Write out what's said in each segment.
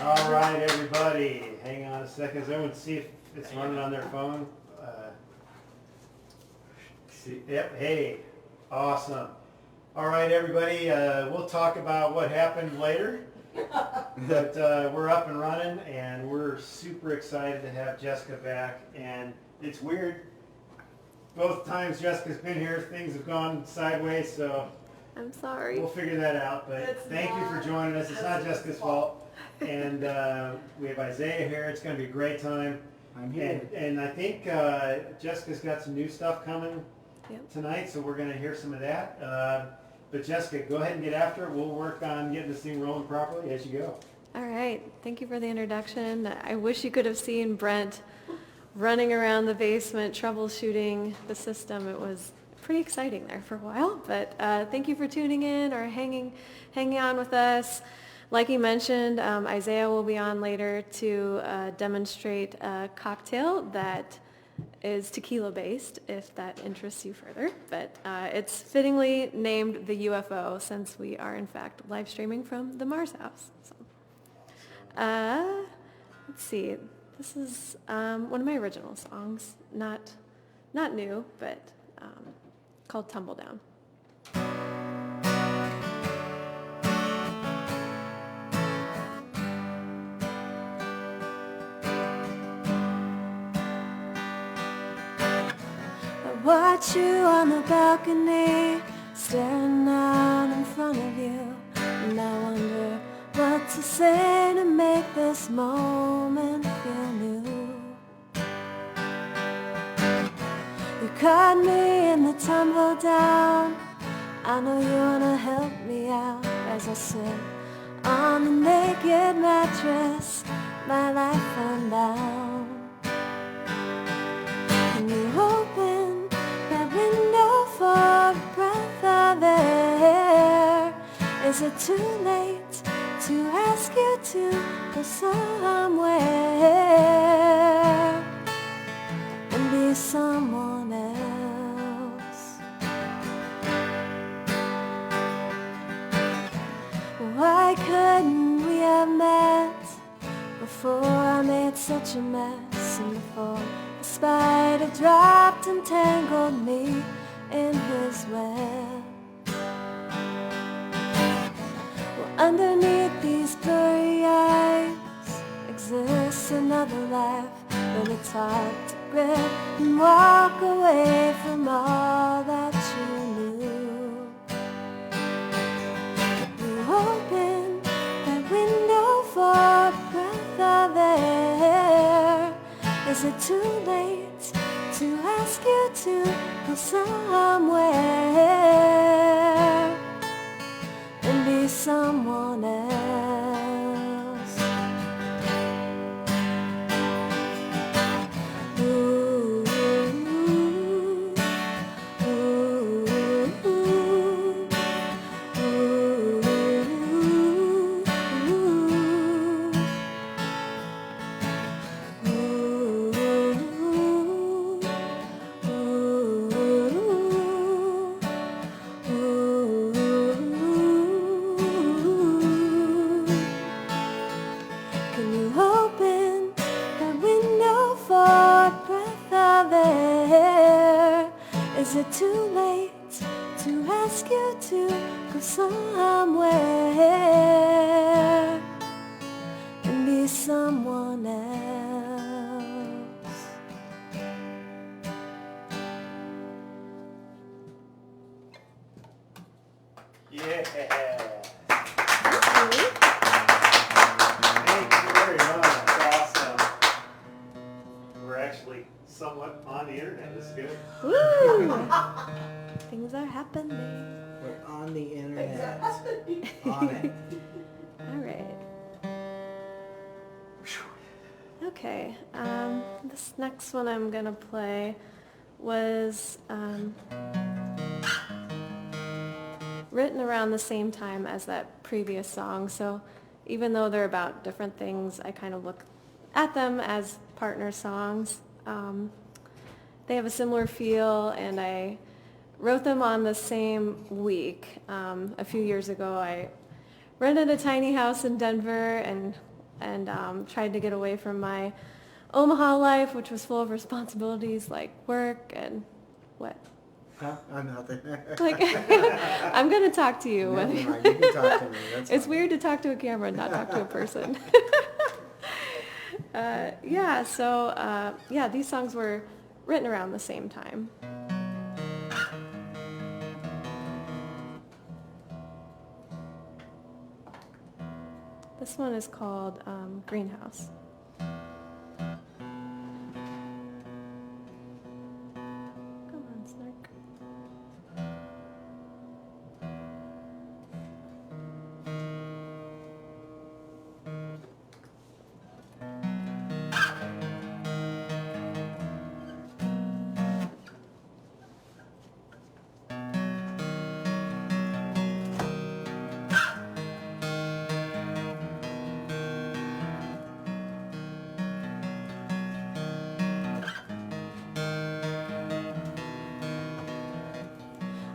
All right, everybody, hang on a second. Does everyone see if it's running on their phone? Yep, hey, awesome. All right, everybody, we'll talk about what happened later, but we're up and running, and we're super excited to have Jessica back. And it's weird, both times Jessica's been here, things have gone sideways, so I'm sorry. we'll figure that out, but thank you for joining us. It's not Jessica's fault. And we have Isaiah here. It's going to be a great time. I'm here. And I think Jessica's got some new stuff coming tonight, so we're going to hear some of that. But Jessica, go ahead and get after it. We'll work on getting this thing rolling properly as you go. All right. Thank you for the introduction. I wish you could have seen Brent running around the basement troubleshooting the system. It was pretty exciting there for a while. But thank you for tuning in or hanging on with us. Like he mentioned, Isaiah will be on later to demonstrate a cocktail that is tequila based, if that interests you further. But it's fittingly named the UFO since we are in fact live streaming from the Mars house. So, let's see. This is one of my original songs, not new, but called Tumble Down. Watch you on the balcony, staring out in front of you, and I wonder what to say to make this moment feel new. You caught me in the tumble down, I know you wanna help me out as I sit on the naked mattress, my life undone. And you open window for a breath of air. Is it too late to ask you to go somewhere and be someone else? Why couldn't we have met before I made such a mess, and before the spider dropped and tangled me in his web? Well, underneath these blurry eyes exists another life, but it's hard to grip and walk away from all that you knew. You opened that window for a breath of air. Is it too late to ask you to go somewhere and be someone else? Ooh, ooh, ooh, can you open that window for a breath of air? Is it too late to ask you to go somewhere and be someone else? Yeah. Thank you very much. Awesome. We're actually somewhat on the internet. This is good. Woo! Things are happening. We're on the internet. On it. All right. Okay. This next one I'm gonna play was written around the same time as that previous song. So even though they're about different things, I kind of look at them as partner songs. They have a similar feel, and I wrote them on the same week. A few years ago, I rented a tiny house in Denver and and tried to get away from my Omaha life, which was full of responsibilities like work and what? Huh? I'm nothing. Like, I'm going to talk to you. Never mind, you can talk to me. That's It's fine. weird to talk to a camera and not talk to a person. Yeah, these songs were written around the same time. This one is called Greenhouse. Come on, Snark.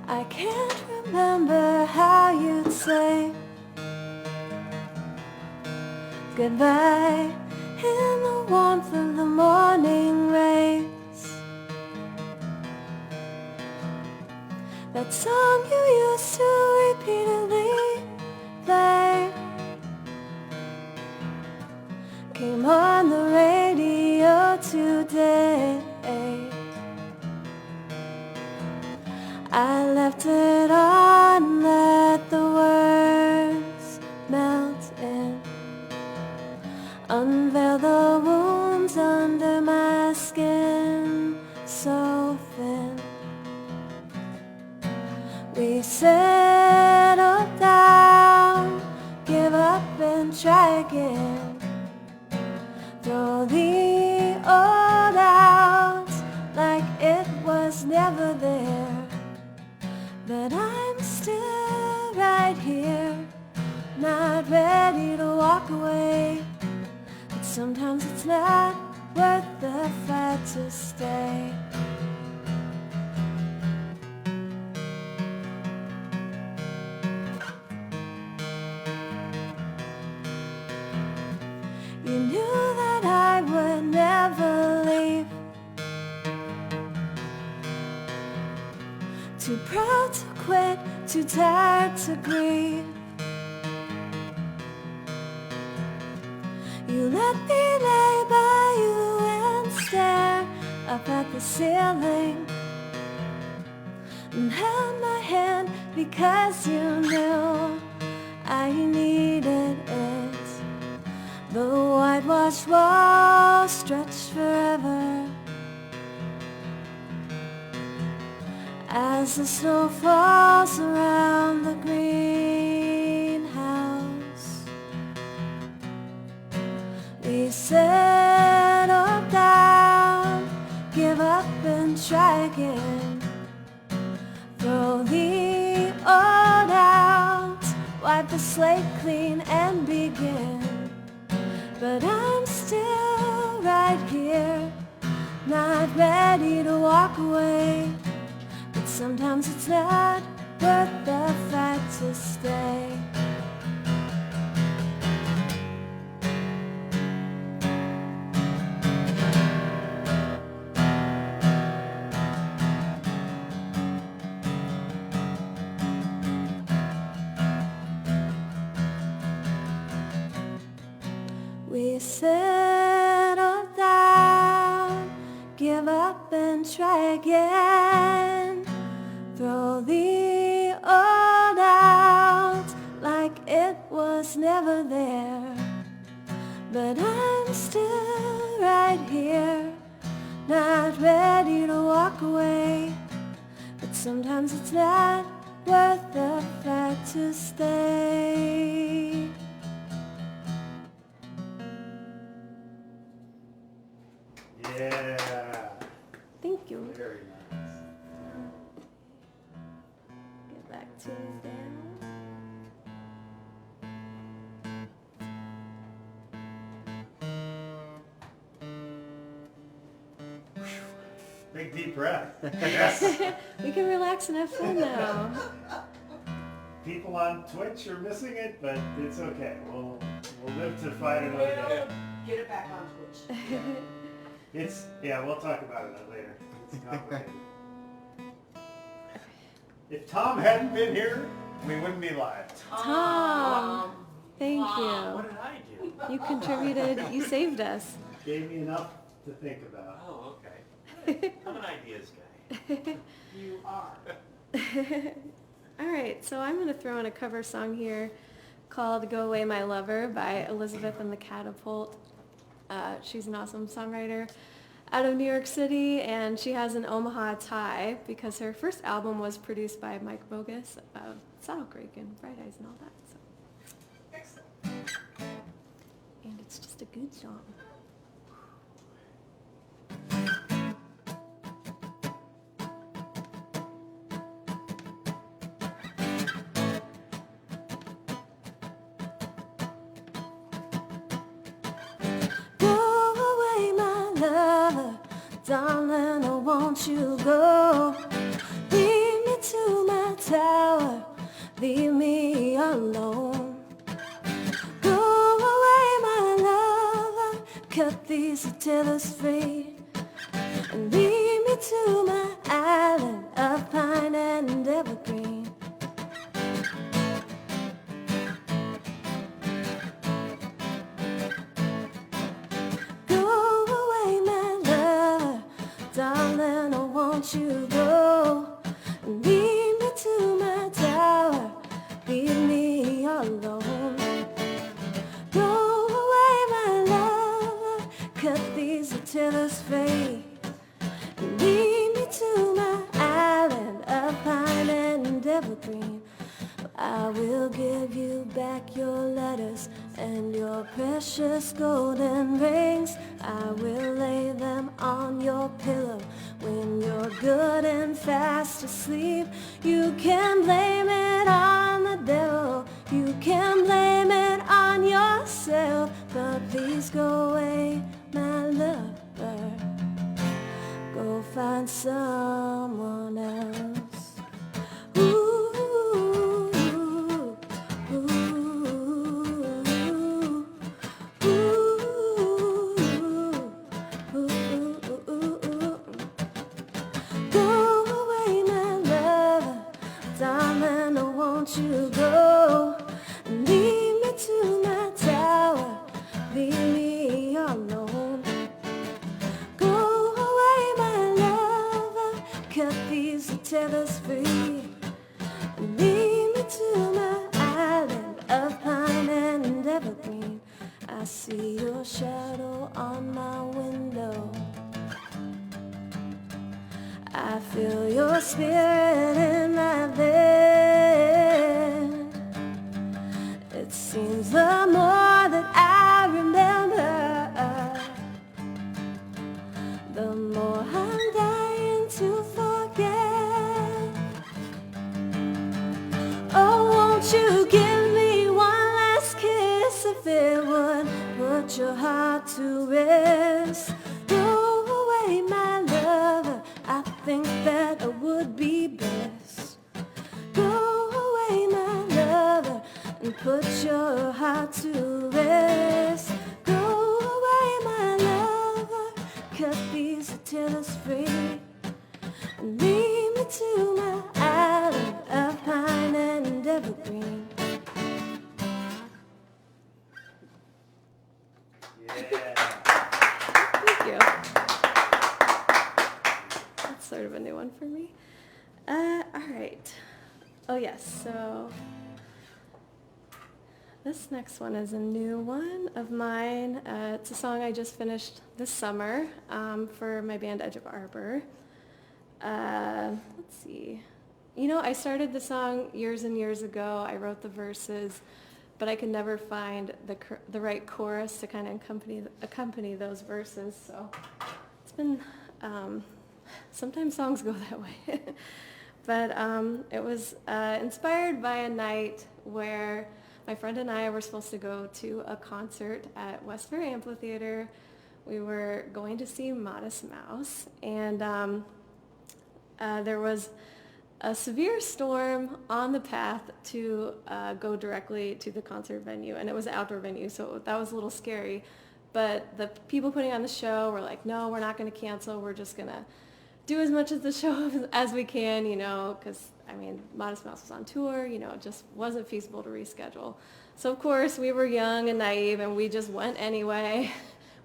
I can't remember how you'd say goodbye in the warmth of the morning rays. That song you used to repeatedly play came on the radio today. I left it on, let the words melt in, unveil the wounds under my skin so thin. We settle down, give up and try again, throw the old out like it was never there. But I'm still right here, not ready to walk away. But sometimes it's not worth the fight to stay. You knew that I would never leave, too proud to quit, too tired to grieve. You let me lay by you and stare up at the ceiling, and held my hand because you knew I needed it. The whitewashed walls stretched forever as the snow falls around the greenhouse. We settle down, give up and try again, throw the old out, wipe the slate clean and begin. But I'm still right here, not ready to walk away. Sometimes it's not worth the fight to stay. We settle down, give up and try again, throw the old out like it was never there. But I'm still right here, not ready to walk away. But sometimes it's not worth the fight to stay. Yeah. Thank you. Very nice. Get back to down. Big deep breath. Yes. We can relax and have fun now. People on Twitch are missing it, but it's okay. We'll Live to fight another day. We'll get it back on Twitch. Yeah, we'll talk about it later. It's complicated. If Tom hadn't been here, we wouldn't be live. Tom, thank What you. did I do? You contributed, you saved us. Gave me enough to think about. Oh, okay. I'm an ideas guy. You are. All right, so I'm going to throw in a cover song here called Go Away My Lover by Elizabeth and the Catapult. She's an awesome songwriter out of New York City, and she has an Omaha tie because her first album was produced by Mike Bogus of Saddle Creek and Bright Eyes and all that. So. Excellent. And it's just a good song. Darling, I want you to go. Lead me to my tower. Leave me alone. Go away, my lover. Cut these tellers free. And lead me to my island of pine and evergreen. Darling, I want you to go. Lead me to my tower. Leave me alone. Go away, my lover. Cut these tellers free. Lead me to my island of pine and evergreen. I will give you back your letters and your precious golden rings. I will lay them on your pillow when you're good and fast asleep. You can blame it on the devil, you can blame it on yourself, but please go away, my lover. Go find someone else. Ooh. You go and lead me to my tower, leave me alone. Go away, my lover, cut these tethers free, and lead me to my island of pine and evergreen. I see your shadow on my window, I feel your spirit in my bed. It seems the more that I remember, the more I'm dying to forget. Oh, won't you give me one last kiss if it would put your heart to rest? Go away, my lover, I think that it would be best. Go away, my lover, and put your heart to rest. Go away, my lover, cut these tellers free, and lead me to my island of pine and evergreen. Yeah. Thank you. That's sort of a new one for me. All right. Oh yes, so this next one is a new one of mine. It's a song I just finished this summer for my band Edge of Arbor. Let's see. You know, I started the song years and years ago. I wrote the verses, but I could never find the right chorus to kind of accompany those verses. So it's been, sometimes songs go that way. But it was inspired by a night where my friend and I were supposed to go to a concert at Westbury Amphitheater. We were going to see Modest Mouse, and there was a severe storm on the path to go directly to the concert venue, and it was an outdoor venue, so that was a little scary. But the people putting on the show were like, no, we're not going to cancel. We're just going to do as much of the show as we can, because, I mean, Modest Mouse was on tour, it just wasn't feasible to reschedule. So, of course, we were young and naive, and we just went anyway.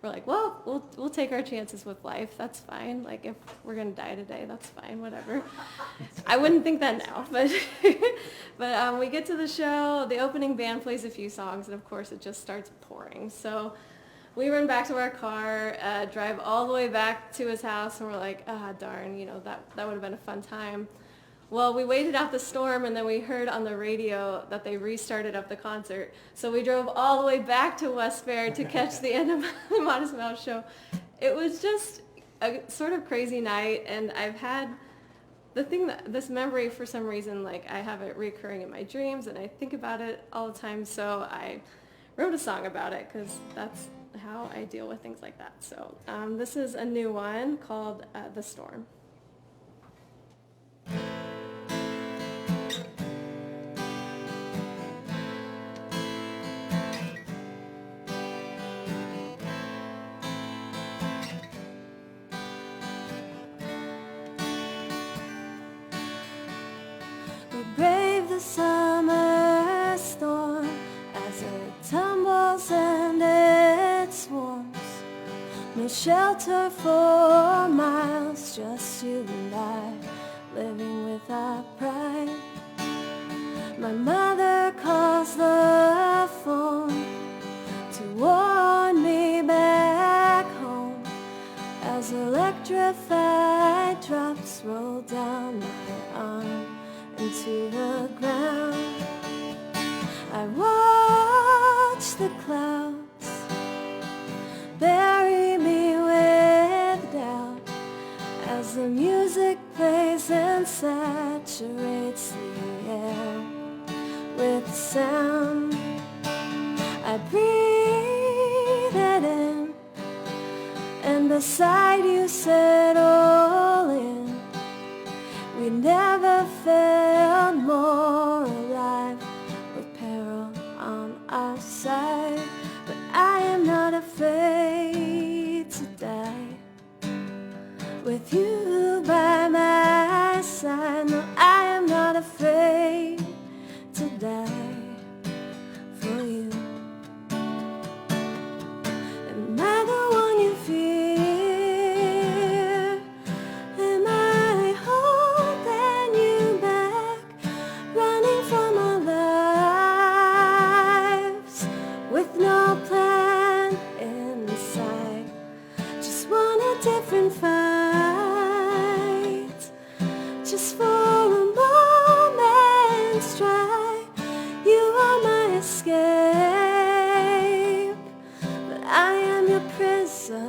We're like, well, we'll take our chances with life. That's fine. Like, if we're going to die today, that's fine, whatever. I wouldn't think that now, but we get to the show. The opening band plays a few songs, and, of course, it just starts pouring. So we run back to our car, drive all the way back to his house, and we're like, darn, that would have been a fun time. Well, we waited out the storm, and then we heard on the radio that they restarted up the concert. So we drove all the way back to West Fair to catch the end of the Modest Mouse show. It was just a sort of crazy night, and I've had this memory for some reason, like I have it recurring in my dreams, and I think about it all the time. So I wrote a song about it because that's how I deal with things like that. So this is a new one called The Storm. We brave the summer storm as it tumbles and it swarms. No shelter for miles, just you and I, living without pride. My mother calls the phone to warn me back home as electrified drops roll down my arm into the ground. I watch the clouds bury me with doubt as the music plays and saturates the air with sound. I breathe it in, and beside you settle in. We never felt more alive with peril on our side. But I am not afraid to die with you by my side. No, I am not afraid to die for you. Am I the one you fear? Am I holding you back, running from our lives with no plan in sight? Just want a different fight, just for a moment's try. You are my escape, but I am your prison.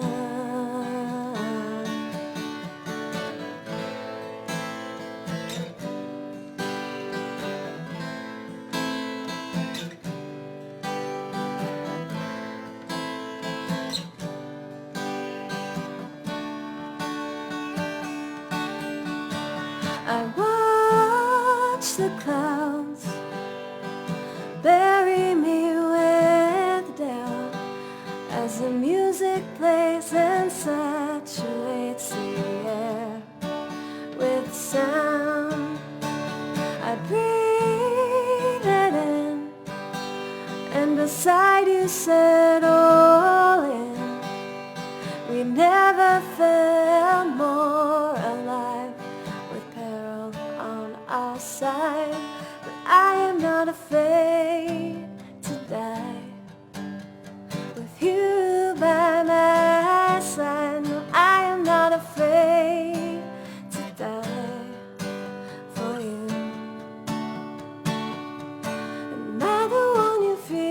I watch the clouds bury me with doubt as the music plays and saturates the air with sound. I breathe it in, and beside you settle in. We never felt more alive with peril on our side. But I am not afraid to die with you by my side. No, I am not afraid to die for you. Am I the one you fear?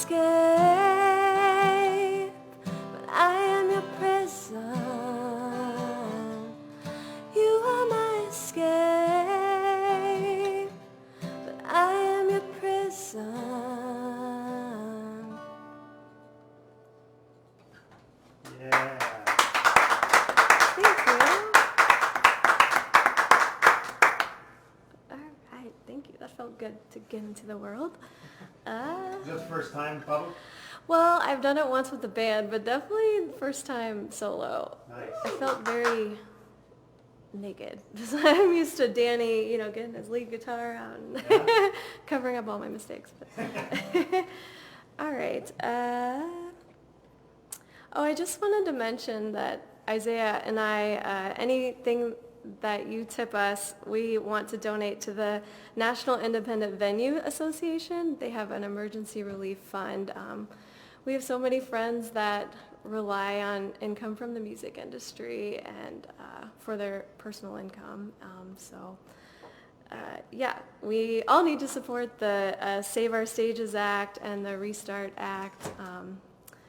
escape, but I am your prison. You are my escape, but I am your prison. Yeah. Thank you. All right, thank you. That felt good to get into the world. Is this the first time in public? Well, I've done it once with the band, but definitely the first time solo. I Nice. felt very naked. I'm used to Danny, getting his lead guitar out and Yeah. covering up all my mistakes. But all right. I just wanted to mention that Isaiah and I, anything that you tip us, we want to donate to the National Independent Venue Association. They have an emergency relief fund. We have so many friends that rely on income from the music industry and for their personal income. We all need to support the Save Our Stages Act and the Restart Act.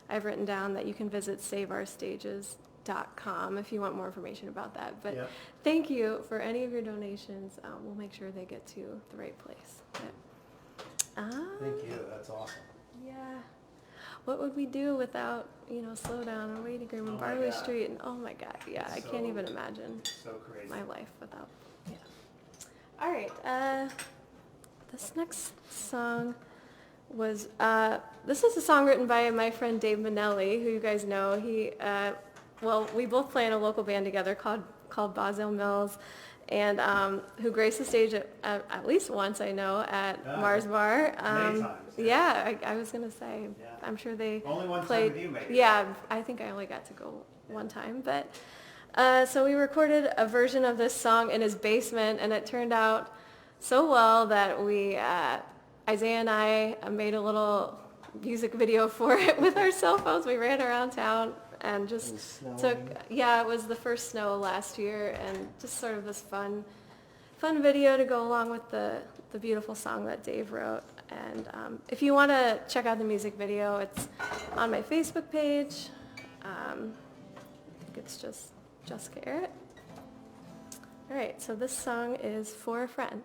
I've written down that you can visit saveourstages.com if you want more information about that. But Yep. thank you for any of your donations. We'll make sure they get to the right place. Thank you. That's awesome. Yeah. What would we do without, Slow Down and Waiting Room and Oh my Barley God. Street? And oh my God, yeah, I can't So- even imagine So crazy. my life without. Yeah. All right. This next song was this is a song written by my friend Dave Minnelli, who you guys know. We both play in a local band together called Bazile Mills, and who graced the stage at least once, I know, at Yeah. Mars Bar. Many times. Yeah, I was gonna say. Yeah. I'm sure they Only one played. time with you, maybe. Yeah, I think I only got to go one time, but so we recorded a version of this song in his basement, and it turned out so well that we, Isaiah and I, made a little music video for it with our cell phones. We ran around town and just It was snowing. it was the first snow last year, and just sort of this fun video to go along with the beautiful song that Dave wrote. And if you want to check out the music video, it's on my Facebook page. I think it's just Jessica Errett. All right, so this song is For a Friend.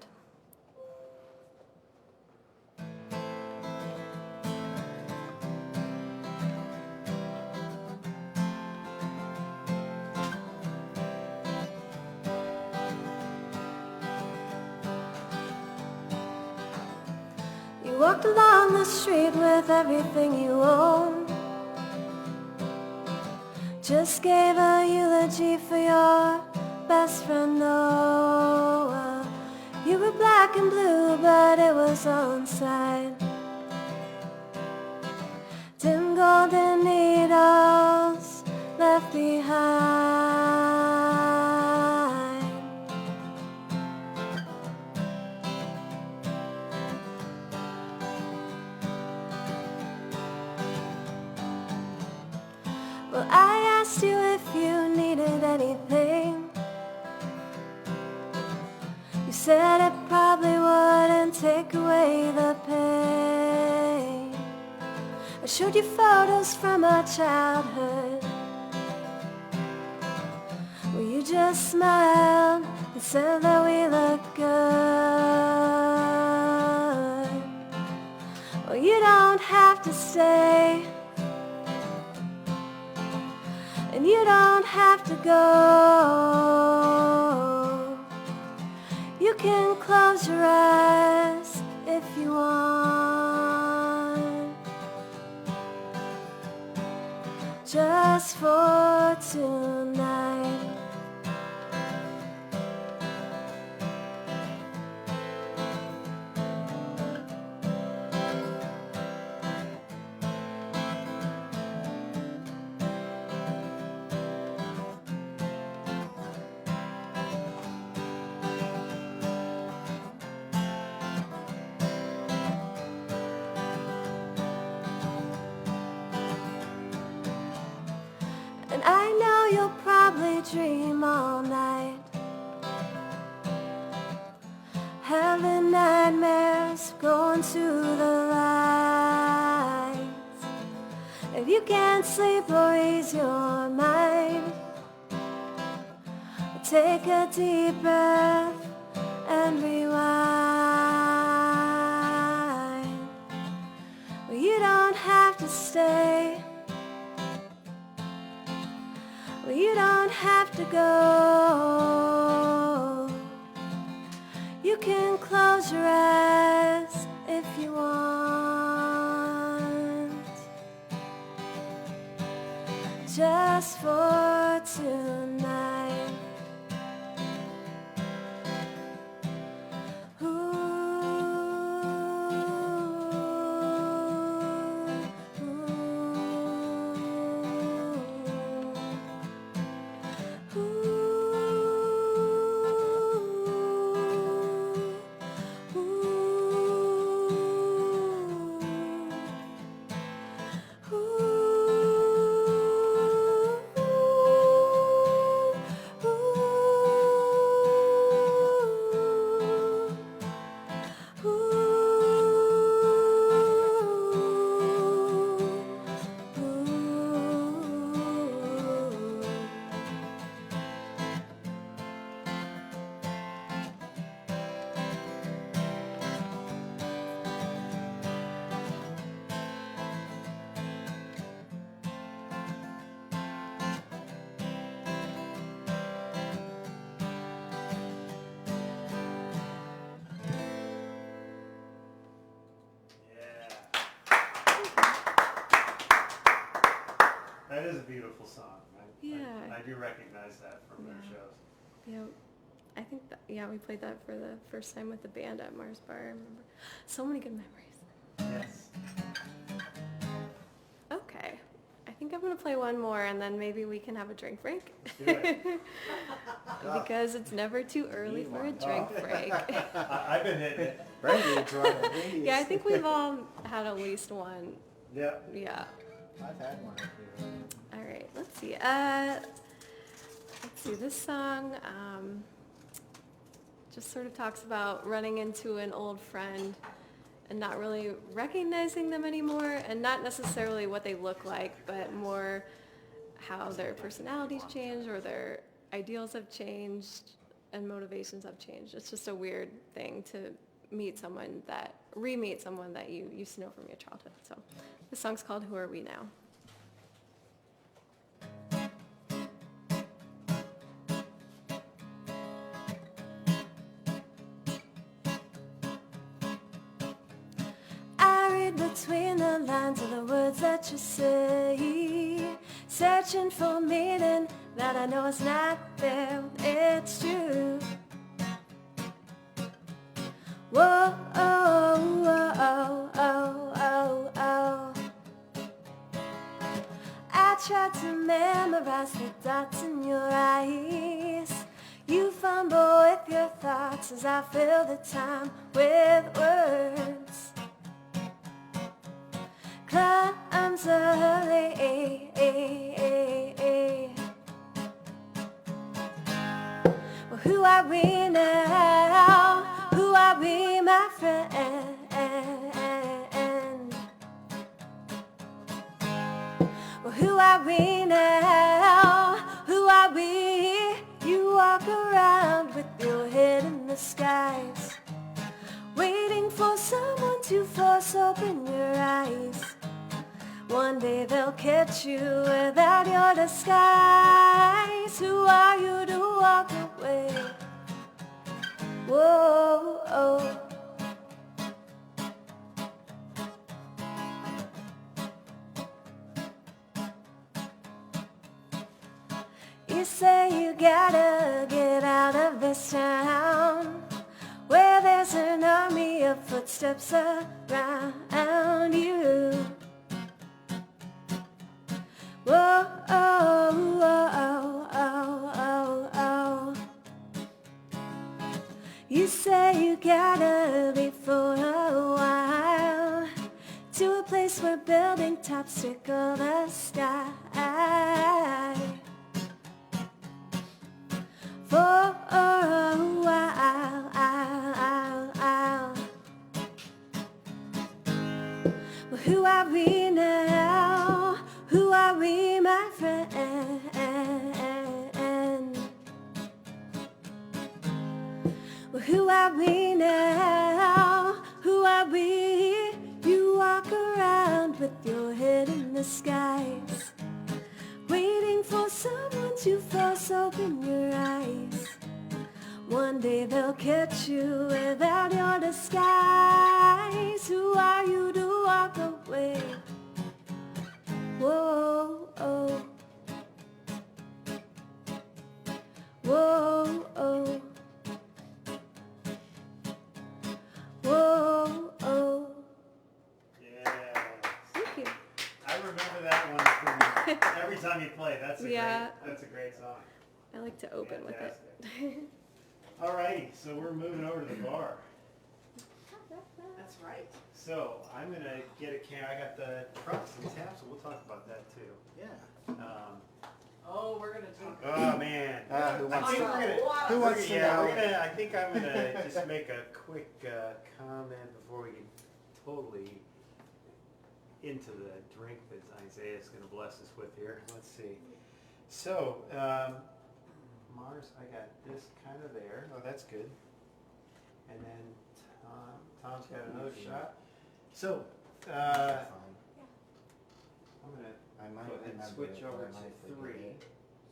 You walked along the street with everything you own. Just gave a eulogy for your best friend Noah. You were black and blue, but it was on side. Dim golden needles left behind. Well, I asked you if you needed anything. You said it probably wouldn't take away the pain. I showed you photos from our childhood. Well, you just smiled and said that we look good. Well, you don't have to stay, and you don't have to go. You can close your eyes if you want, just for tonight. And I know you'll probably dream all night, having nightmares going to the light. you can't sleep or ease your mind, take a deep breath and rewind. Well, you don't have to stay. Well, you don't have to go. You can close your eyes if you want, just for tonight. That is a beautiful song. Yeah. I do recognize that from their Yeah. shows. Yeah, I think that, yeah, we played that for the first time with the band at Mars Bar. I remember so many good memories. Yes. Okay, I think I'm gonna play one more and then maybe we can have a drink break. Do it. Because it's never too early for a drink break. I've been hitting it. Brandy's running. Brandy Yeah, I is- think we've all had at least one. Yeah. Yeah. I've had one or two. All right, let's see. This song just sort of talks about running into an old friend and not really recognizing them anymore, and not necessarily what they look like, but more how their personalities change or their ideals have changed and motivations have changed. It's just a weird thing to re-meet someone that you used to know from your childhood. So this song's called Who Are We Now? Between the lines of the words that you say, searching for meaning that I know is not there. It's true. Whoa, oh, oh, oh, oh, oh. I tried to memorize the dots in your eyes. You fumble with your thoughts as I fill the time with words. Clumsily, well, who are we now? Who are we, my friend? Well, who are we now? Who are we? You walk around with your head in the skies, waiting for someone to force open your eyes. One day they'll catch you without your disguise. Who are you to walk away? Whoa, oh. You say you gotta get out of this town, where there's an army of footsteps around you. Whoa, oh, oh, oh, oh, oh. You say you gotta leave for a while, to a place where building tops circle the sky. For a while, well, who are we now? Who are we, my friend? Well, who are we now? Who are we? You walk around with your head in the skies, waiting for someone to force open your eyes. One day they'll catch you without your disguise. Who are you to walk away? Whoa, oh. Whoa, oh. Whoa, oh. Yes. Thank you. I remember that one from every time you play. That's a Yeah. that's a great song. I like to open with it. Alrighty, so we're moving over to the bar. That's right. So I'm gonna get a can. I got the trucks and taps, and we'll talk about that too. Yeah. Oh, we're gonna talk. Oh man. Who I wants think to- we're gonna. Who wants to yeah, know? we're gonna. I think I'm gonna just make a quick comment before we get totally into the drink that Isaiah is gonna bless us with here. Let's see. So, Mars, I got this kind of there. Oh, that's good. And then Tom's got another shot. So, Fine. I'm gonna I might go ahead and remember switch it, over but I might to forget 3. it.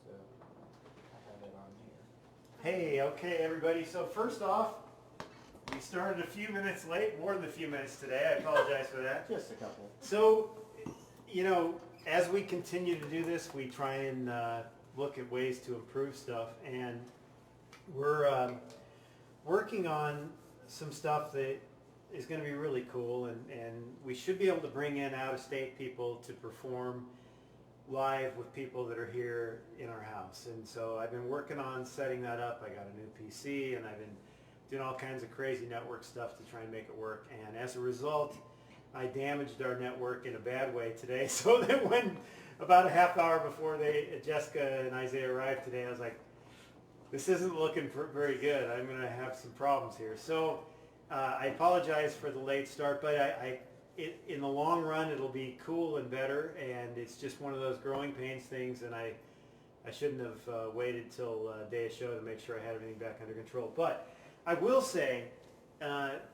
So I have it on here. Hey, okay, everybody. So first off, we started a few minutes late, more than a few minutes today. I apologize for that. Just a couple. So, you know, as we continue to do this, we try and look at ways to improve stuff, and we're working on some stuff that is going to be really cool, and we should be able to bring in out-of-state people to perform live with people that are here in our house. And so I've been working on setting that up. I got a new PC, and I've been doing all kinds of crazy network stuff to try and make it work. And as a result, I damaged our network in a bad way today, so that when about a half hour before Jessica and Isaiah arrived today, I was like, this isn't looking very good. I'm going to have some problems here. So I apologize for the late start, but in the long run, it'll be cool and better, and it's just one of those growing pains things, and I shouldn't have waited till day of show to make sure I had everything back under control. But I will say,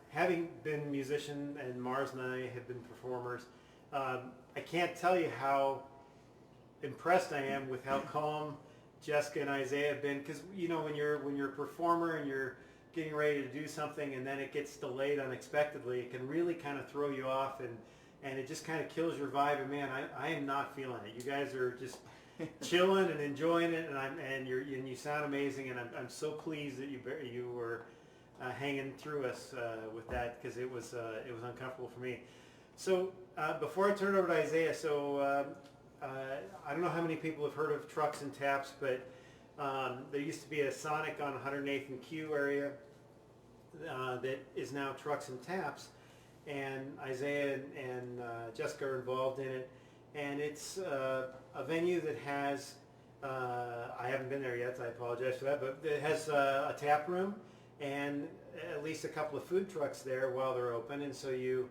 having been a musician, and Mars and I have been performers, I can't tell you how impressed I am with how calm Jessica and Isaiah have been, because you know when you're a performer and you're getting ready to do something and then it gets delayed unexpectedly, it can really kind of throw you off, and it just kind of kills your vibe. And man, I am not feeling it. You guys are just chilling and enjoying it, and you sound amazing, and I'm so pleased that you were hanging through us with that, because it was uncomfortable for me. So before I turn it over to Isaiah, so I don't know how many people have heard of Trucks and Taps, but there used to be a Sonic on 108th and Q area that is now Trucks and Taps, and Isaiah and Jessica are involved in it, and it's a venue that has, I haven't been there yet, so I apologize for that, but it has a tap room and at least a couple of food trucks there while they're open, and so you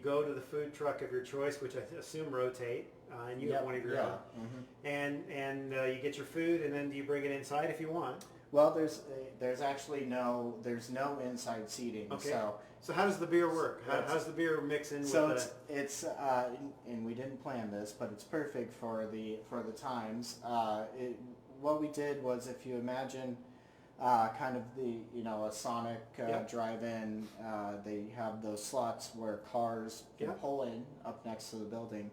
go to the food truck of your choice, which I assume rotate, and you have one of your own, and you get your food, and then you bring it inside if you want. Well, there's actually no inside seating. Okay. So how does the beer work? How's the beer mix in? So with it's and we didn't plan this, but it's perfect for the times. What we did was, if you imagine kind of a Sonic drive-in, they have those slots where cars can pull in up next to the building.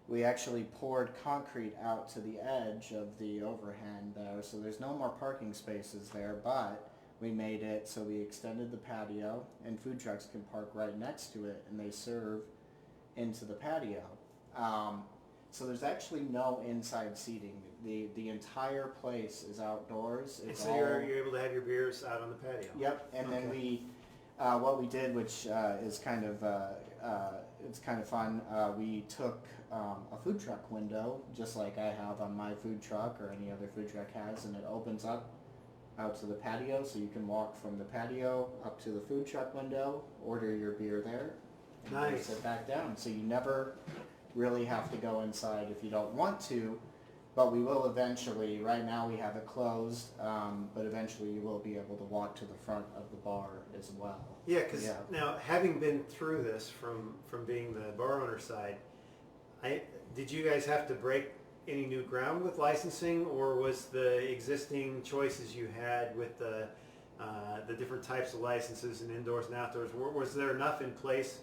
We actually poured concrete out to the edge of the overhang there, so there's no more parking spaces there, but we made it so we extended the patio, and food trucks can park right next to it, and they serve into the patio. So there's actually no inside seating. The entire place is outdoors. and so you're able to have your beers out on the patio. Yep, and then what we did, which is kind of it's kind of fun. We took a food truck window, just like I have on my food truck or any other food truck has, and it opens up out to the patio, so you can walk from the patio up to the food truck window, order your beer there, and Nice. sit back down. So you never really have to go inside if you don't want to, but we will eventually. Right now we have it closed, but eventually you will be able to walk to the front of the bar as well. Yeah, because now having been through this from being the bar owner side, did you guys have to break any new ground with licensing, or was the existing choices you had with the different types of licenses and indoors and outdoors, was there enough in place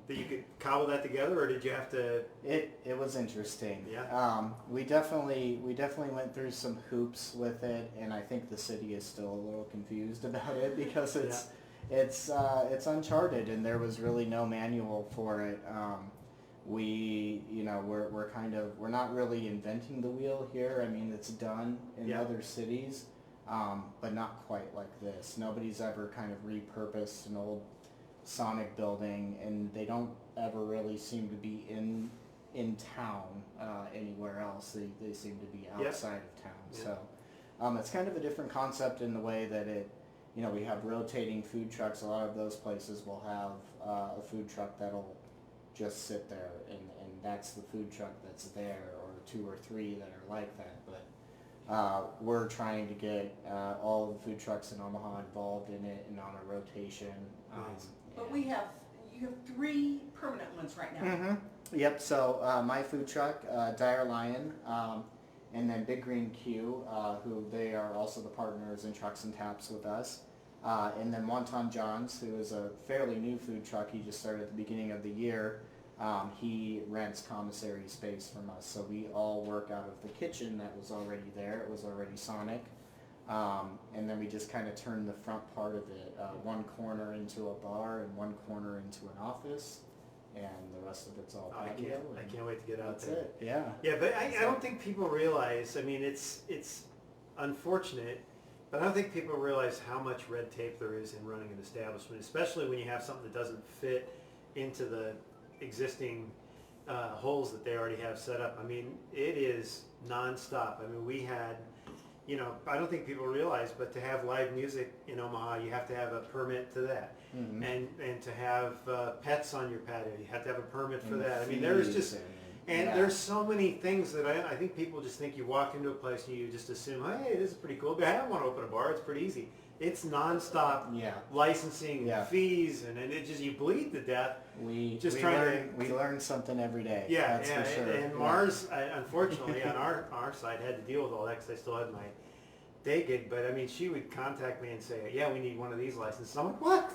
that you could cobble that together, or did you have to? It was interesting. Yeah. We definitely went through some hoops with it, and I think the city is still a little confused about it because it's uncharted, and there was really no manual for it. We're not really inventing the wheel here. I mean, it's done in other cities, but not quite like this. Nobody's ever kind of repurposed an old Sonic building, and they don't ever really seem to be in town anywhere else. They seem to be outside of town. So it's kind of a different concept in the way that we have rotating food trucks. A lot of those places will have a food truck that'll just sit there, and that's the food truck that's there, or 2 or 3 that are like that. But we're trying to get all of the food trucks in Omaha involved in it and on a rotation. But you have 3 permanent ones right now. Mm-hmm. Yep, so my food truck, Dire Lion, and then Big Green Q, who they are also the partners in Trucks and Taps with us. And then Wonton John's, who is a fairly new food truck. He just started at the beginning of the year. He rents commissary space from us. So we all work out of the kitchen that was already there. It was already Sonic. And then we just kind of turned the front part of it, one corner into a bar and one corner into an office. And the rest of it's all patio. I can't wait to get out there. That's it, yeah. Yeah, but I don't think people realize, I mean, it's unfortunate, but I don't think people realize how much red tape there is in running an establishment, especially when you have something that doesn't fit into the existing holes that they already have set up. I mean, it is nonstop. I mean, we had, I don't think people realize, but to have live music in Omaha, you have to have a permit to that. Mm-hmm. And to have pets on your patio, you have to have a permit for that. I mean, there's just, there's so many things that I think people just think you walk into a place and you just assume, hey, this is pretty cool. I want to open a bar. It's pretty easy. It's nonstop licensing and fees, and it just, you bleed to death. We learn something every day. Yeah, that's for sure. And Mars, unfortunately, on our side, had to deal with all that because I still had my day gig. But I mean, she would contact me and say, "Yeah, we need one of these licenses." I'm like, "What?"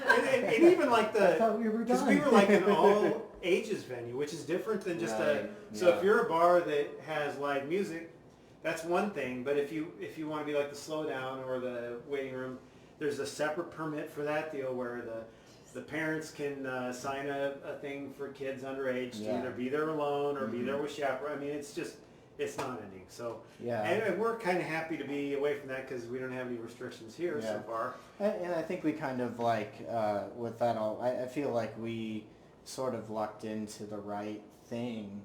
and even like because we were like an all ages venue, which is different than just So if you're a bar that has live music, that's one thing, but if you want to be like the Slowdown or the Waiting Room, there's a separate permit for that deal where the parents can sign a thing for kids underage to either be there alone or be there with chaperone. I mean, it's not ending. So and we're kind of happy to be away from that because we don't have any restrictions here so far. And I think we kind of like with that all. I feel like we sort of lucked into the right thing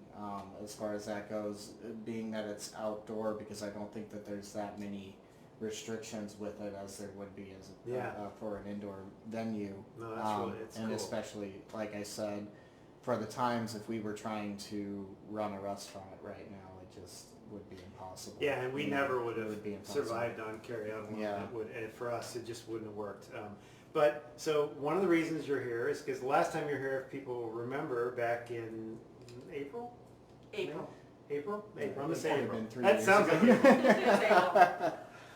as far as that goes, being that it's outdoor, because I don't think that there's that many restrictions with it as there would be as for an indoor venue. No, that's it's and cool. Especially, like I said, for the times if we were trying to run a restaurant right now, it just would be impossible. Yeah, and we never would have survived on carry-out. And for us, it just wouldn't have worked. But so one of the reasons you're here is because the last time you were here, if people remember, back in April. I'm gonna say April. That sounds like April.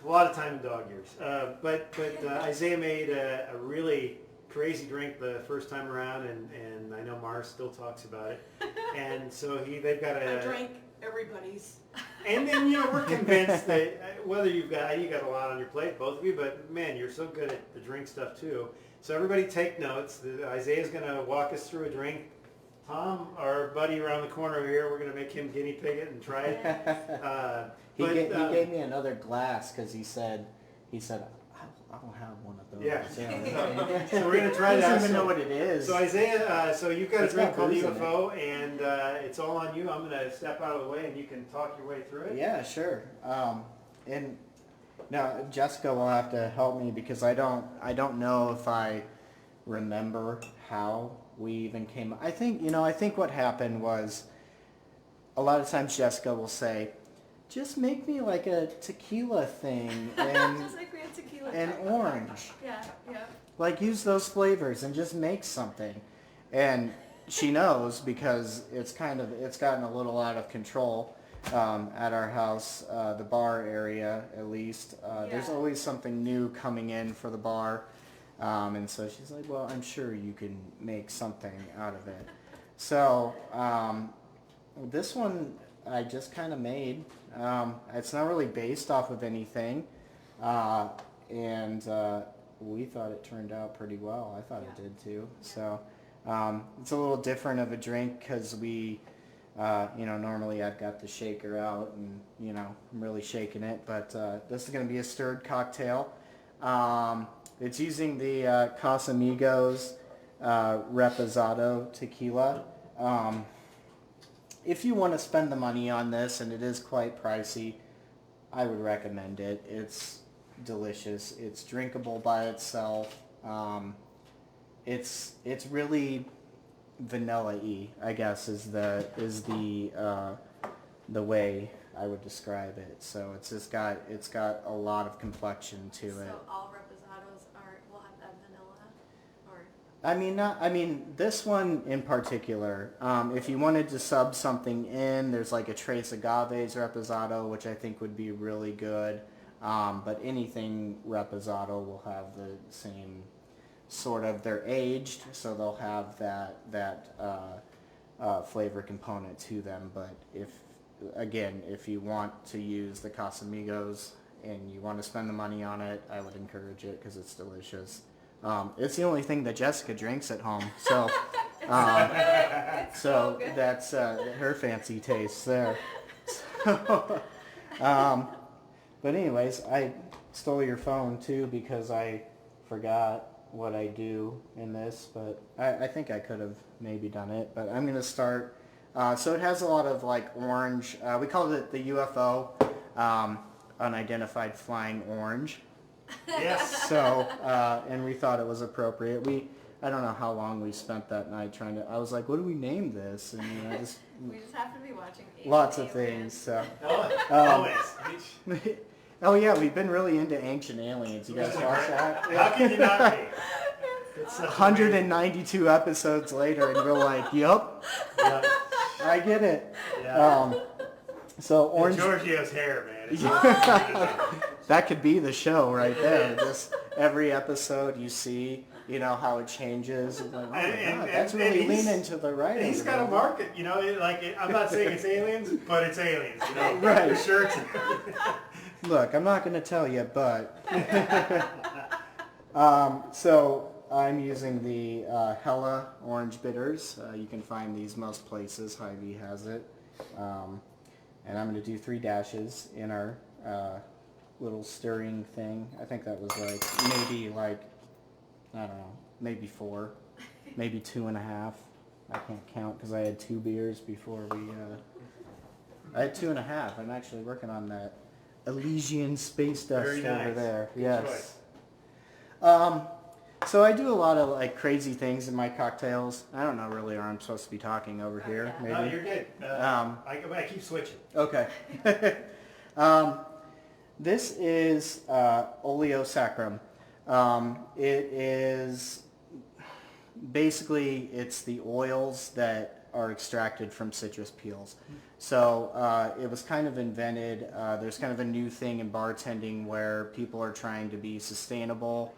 A lot of time in dog years. But Isaiah made a really crazy drink the first time around, and I know Mars still talks about it. And so they've got a drink everybody's. And then we're convinced that whether you got a lot on your plate, both of you, but man, you're so good at the drink stuff too. So everybody take notes. Isaiah's going to walk us through a drink. Tom, our buddy around the corner here, we're going to make him guinea pig it and try it. He gave me another glass because he said I don't have one of those. Yeah. So we're going to try that. I don't even know what it is. So Isaiah, so you've got a drink called UFO, and it's all on you. I'm going to step out of the way, and you can talk your way through it. Yeah, sure. And now Jessica will have to help me because I don't know if I remember how We even came, I think what happened was a lot of times Jessica will say, just make me like a tequila thing and, Just like we had tequila. and orange. Yeah, yeah. Like use those flavors and just make something. And she knows because it's gotten a little out of control at our house, the bar area at least. There's always something new coming in for the bar. And so she's like, well, I'm sure you can make something out of it. So this one I just kind of made. It's not really based off of anything. And we thought it turned out pretty well. I thought it did too. So it's a little different of a drink because we, normally I've got the shaker out and, I'm really shaking it. But this is going to be a stirred cocktail. It's using the Casamigos Reposado tequila. If you want to spend the money on this, and it is quite pricey, I would recommend it. It's delicious. It's drinkable by itself. It's really vanilla-y, I guess, is the way I would describe it. So it's got a lot of complexion to it. So all reposados will have that vanilla, or? I mean, this one in particular, if you wanted to sub something in, there's like a Tres Agaves Reposado, which I think would be really good. But anything Reposado will have the same sort of, they're aged, so they'll have that flavor component to them. But if you want to use the Casamigos and you want to spend the money on it, I would encourage it because it's delicious. It's the only thing that Jessica drinks at home, so so that's her fancy taste there. So, but anyways, I stole your phone too because I forgot what I do in this, but I think I could have maybe done it. But I'm gonna start. So it has a lot of like orange. We called it the UFO, unidentified flying orange. Yes. So, and we thought it was appropriate. I don't know how long we spent that night trying to, I was like, what do we name this? And We just have to be watching lots of Alien. things, so. Always. Oh yeah, we've been really into Ancient Aliens. You guys watch that? How can you not be? It's such a 192 episodes later and we're like, yup, Yeah. I get it. Yeah. So And orange, Giorgio's hair, man. It's that could be the show right there. Just every episode you see, how it changes. Like, oh my God, that's really leaning to the right. He's got a market, I'm not saying it's aliens, but it's aliens, Right. The shirts. Look, I'm not going to tell you, but so I'm using the Hella Orange Bitters. You can find these most places. Hy-Vee has it. And I'm going to do 3 dashes in our little stirring thing. I think that was maybe I don't know, maybe 4, maybe 2.5. I can't count because I had 2 beers before I had 2.5. I'm actually working on that Elysian space dust Very over nice. there. Good Yes. choice. So I do a lot of crazy things in my cocktails. I don't know really where I'm supposed to be talking over here. Maybe. No, you're good. I keep switching. Okay. This is Oleo Sacrum. It is basically it's the oils that are extracted from citrus peels. So it was kind of invented. There's kind of a new thing in bartending where people are trying to be sustainable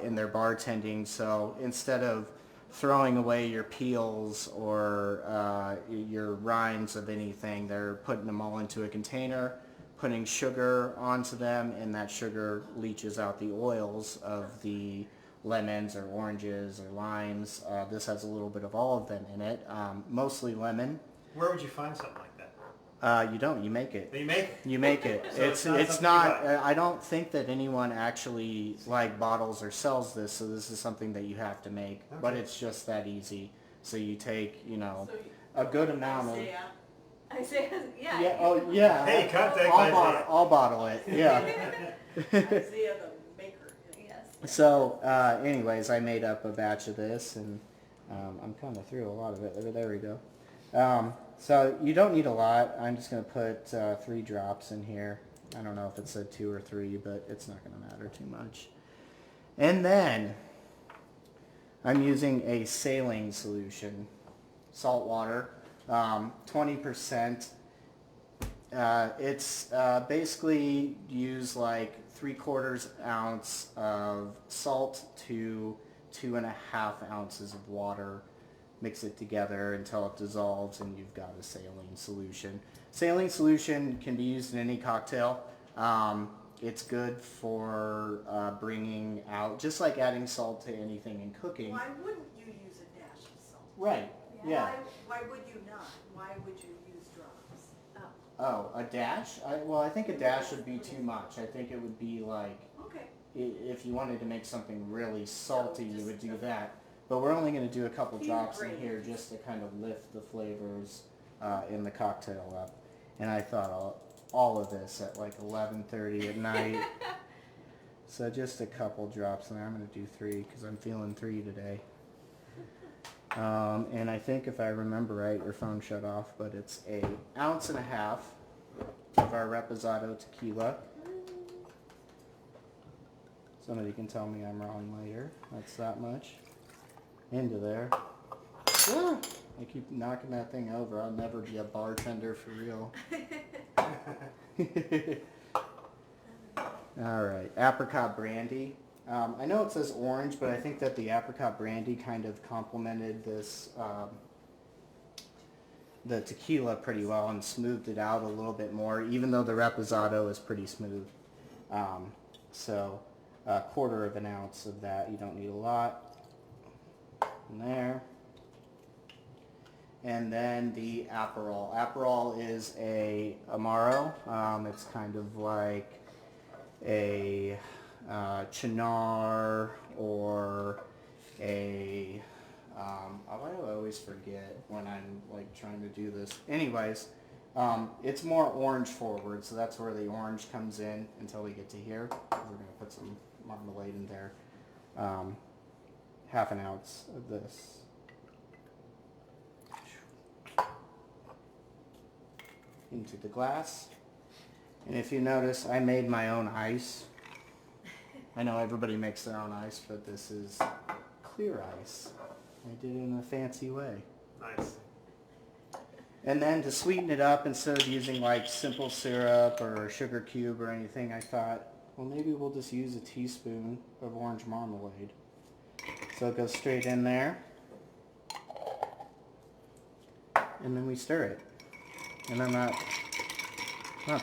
in their bartending. So instead of throwing away your peels or your rinds of anything, they're putting them all into a container, putting sugar onto them, and that sugar leaches out the oils of the lemons or oranges or limes. This has a little bit of all of them in it, mostly lemon. Where would you find something like that? You don't. You make it. You make it? You make it. So it's something not. you buy. I don't think that anyone actually bottles or sells this. So this is something that you have to make. Okay. But it's just that easy. So you take So a good amount of. Isaiah, yeah. Yeah. Oh yeah. Hey, contact I'll bottle it. Yeah. Isaiah the maker. Yes. So anyways, I made up a batch of this and I'm kind of through a lot of it. There we go. So you don't need a lot. I'm just going to put 3 drops in here. I don't know if it said 2 or 3, but it's not going to matter too much. And then I'm using a saline solution, salt water, 20%. It's basically use like 3/4 ounce of salt to 2.5 ounces of water. Mix it together until it dissolves and you've got a saline solution. Saline solution can be used in any cocktail. It's good for bringing out, just like adding salt to anything in cooking. Why wouldn't you use a dash of salt? Right, yeah. Why would you not? Why would you use drops? Oh, a dash? I think a dash would be too much. I think it would be like, Okay. if you wanted to make something really salty, you would do that. But we're only going to do a couple drops in here just to kind of lift the flavors in the cocktail up. And I thought all of this at like 11:30 at night. So just a couple drops, and I'm going to do 3 because I'm feeling 3 today. And I think if I remember right, your phone shut off, but it's 1.5 ounces of our Reposado tequila. Somebody can tell me I'm wrong later. That's that much. Into there. Ah, I keep knocking that thing over. I'll never be a bartender for real. Alright, apricot brandy. I know it says orange, but I think that the apricot brandy kind of complemented this, the tequila pretty well and smoothed it out a little bit more, even though the Reposado is pretty smooth. So, 1/4 ounce of that. You don't need a lot. In there. And then the Aperol. Aperol is a Amaro. It's kind of like a Chinar or a why do I always forget when I'm like trying to do this? Anyways, it's more orange forward, so that's where the orange comes in until we get to here. We're going to put some marmalade in there. 1/2 ounce of this. Into the glass. And if you notice, I made my own ice. I know everybody makes their own ice, but this is clear ice. I did it in a fancy way. Nice. And then to sweeten it up, instead of using like simple syrup or a sugar cube or anything, I thought, well, maybe we'll just use a teaspoon of orange marmalade. So it goes straight in there. And then we stir it. And I'm not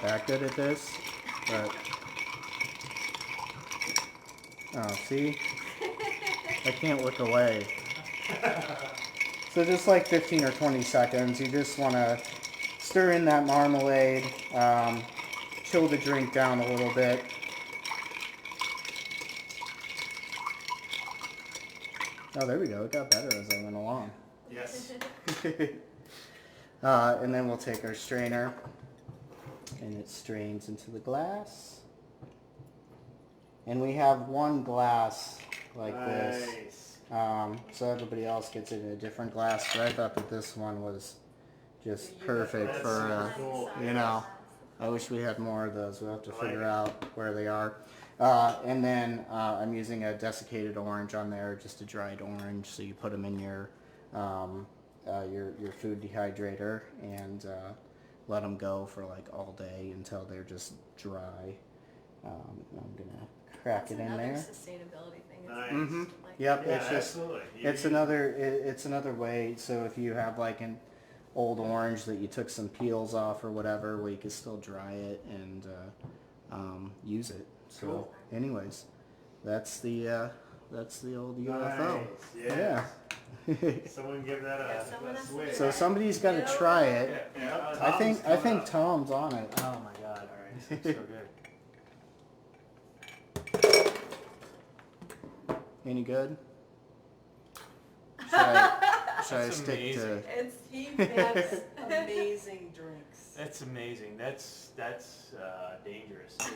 that good at this, but oh, see? I can't look away. So just like 15 or 20 seconds, you just want to stir in that marmalade, chill the drink down a little bit. Oh, there we go. It got better as I went along. Yes. And then we'll take our strainer, and it strains into the glass. And we have 1 glass like this. So everybody else gets it in a different glass, but I thought that this one was just perfect That's for, cool. you know, I wish we had more of those. We'll have to figure out where they are. And then I'm using a desiccated orange on there, just a dried orange, so you put them in your food dehydrator and let them go for like all day until they're just dry. I'm gonna crack it in there. Sustainability thing. Nice. Mm-hmm. Like, Yep, Yeah, it's just absolutely. it's another way. So if you have like an old orange that you took some peels off or whatever, well, you can still dry it and use it. So, Cool. anyways, that's the old UFO. Nice. Yes. Yeah. Someone give that a someone has to swig. So somebody's got to try it. Yeah, I think Tom's coming up. Tom's on it. Oh my God! All right, so good. Any good? Should I That's stick to? amazing. He makes amazing drinks. That's amazing. That's dangerous. Too.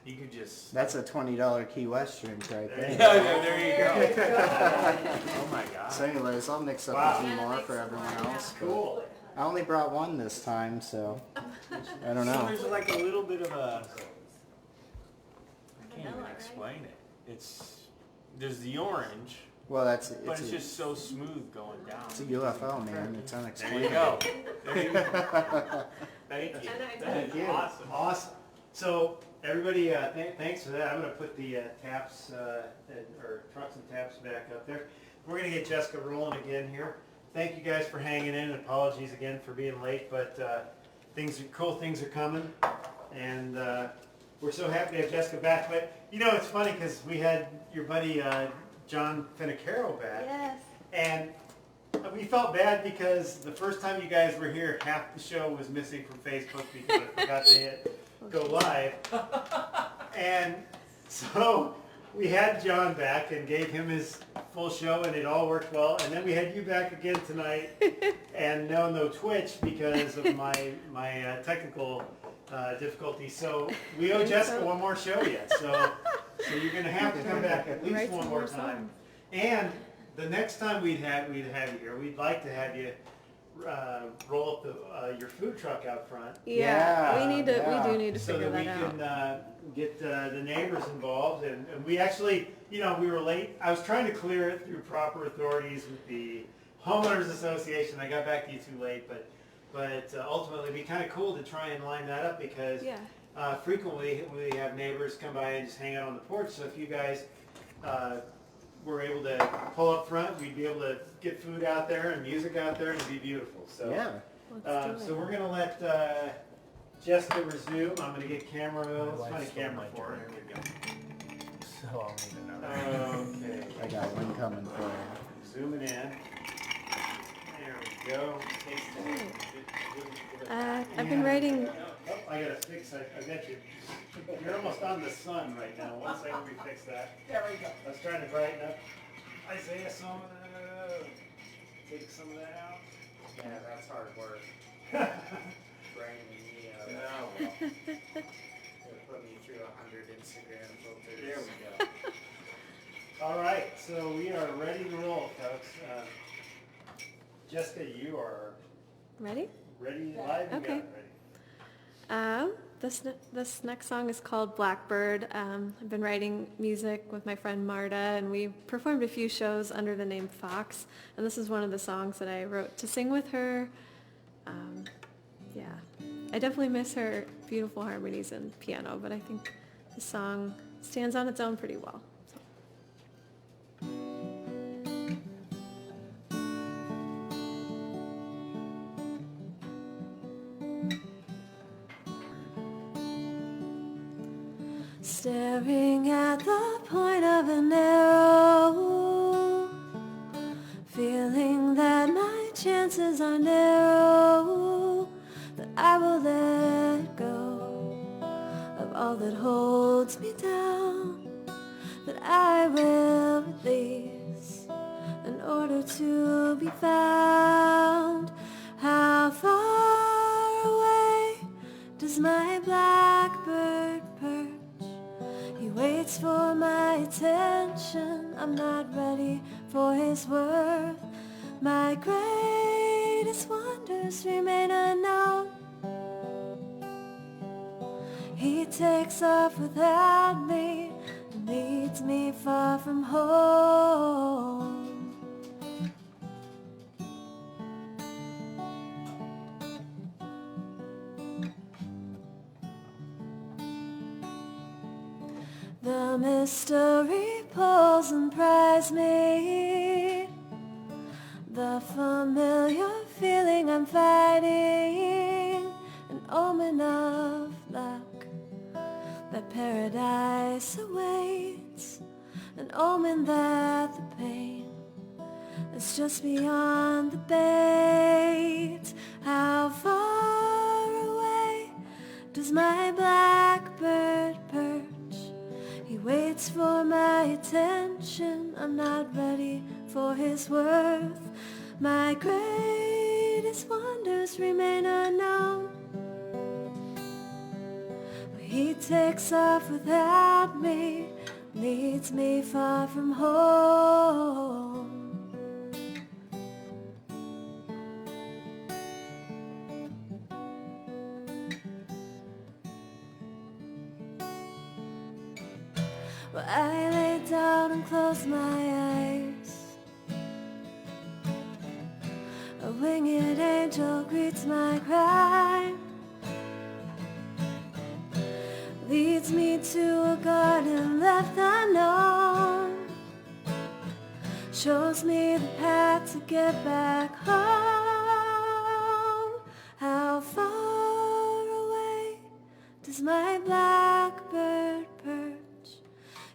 You could just. That's a $20 Key West drink right there. There you go. Oh my God. So anyways, I'll mix up Wow. a few more for everyone else. but Cool. I only brought one this time, so I don't So know. there's like a little bit of a. I can't even Vanilla, right? explain it. There's the orange, Well, but it's just so smooth going down. it's a UFO, man. It's There you unexplainable. go. There you go. Thank you. Thank you. Awesome. Awesome. So everybody, thanks for that. I'm going to put the taps or trucks and taps back up there. We're going to get Jessica rolling again here. Thank you guys for hanging in. Apologies again for being late, but cool things are coming, and we're so happy to have Jessica back. But you know, it's funny because we had your buddy John Finicaro back, Yes. and we felt bad because the first time you guys were here, half the show was missing from Facebook because I forgot to hit go live. And so we had John back and gave him his full show, and it all worked well. And then we had you back again tonight, and no Twitch because of my technical difficulties. So we owe Jessica one more show yet. So you're going to have to come back at least Write one some more more time. songs. And the next time we'd have you here, we'd like to have you roll up your food truck out front, Yeah, we do need to so figure that we that out. can get the neighbors involved. And we actually, we were late. I was trying to clear it through proper authorities with the homeowners association. I got back to you too late, but ultimately it'd be kind of cool to try and line that up because Yeah. frequently we have neighbors come by and just hang out on the porch. So if you guys were able to pull up front, we'd be able to get food out there and music out there, and it'd be beautiful. So Yeah. Let's do so it. we're gonna let Jessica resume. I'm gonna get camera. Let's find a camera for her. Here we go. So I'll need another. Okay. I got one coming for you. Zooming in. There we go. I've been writing. Oh, I gotta fix. I got you. You're almost on the sun right now. One second, we fix that. There we go. I was trying to brighten up Isaiah some. Take some of that out. Yeah, that's hard work. Branding me No. put me through 100 Instagram filters. There we go. All right, so we are ready to roll, folks. Jessica, you are Ready? ready live. You Okay. got it ready. This next song is called Blackbird. I've been writing music with my friend Marta, and we performed a few shows under the name Fox. And this is one of the songs that I wrote to sing with her. Yeah, I definitely miss her beautiful harmonies and piano, but I think the song stands on its own pretty well. Staring at the point of an arrow, feeling that my chances are narrow, that I will let go of all that holds me down, that I will release in order to be found. How far away does my blackbird perch? He waits for my attention. I'm not ready for his worth. My greatest wonders remain unknown. He takes off without me and leads me far from home. The mystery pulls and pries me, the familiar feeling I'm fighting, an omen of luck, that paradise awaits, an omen that the pain is just beyond the bait. How far away does my blackbird perch? He waits for my attention. I'm not ready for his worth. My greatest wonders wonders remain unknown. He takes off without me, leads me far from home. Well, I lay down and close my eyes. A winged angel greets my cry, leads me to a garden left unknown, shows me the path to get back home. How far away does my blackbird perch?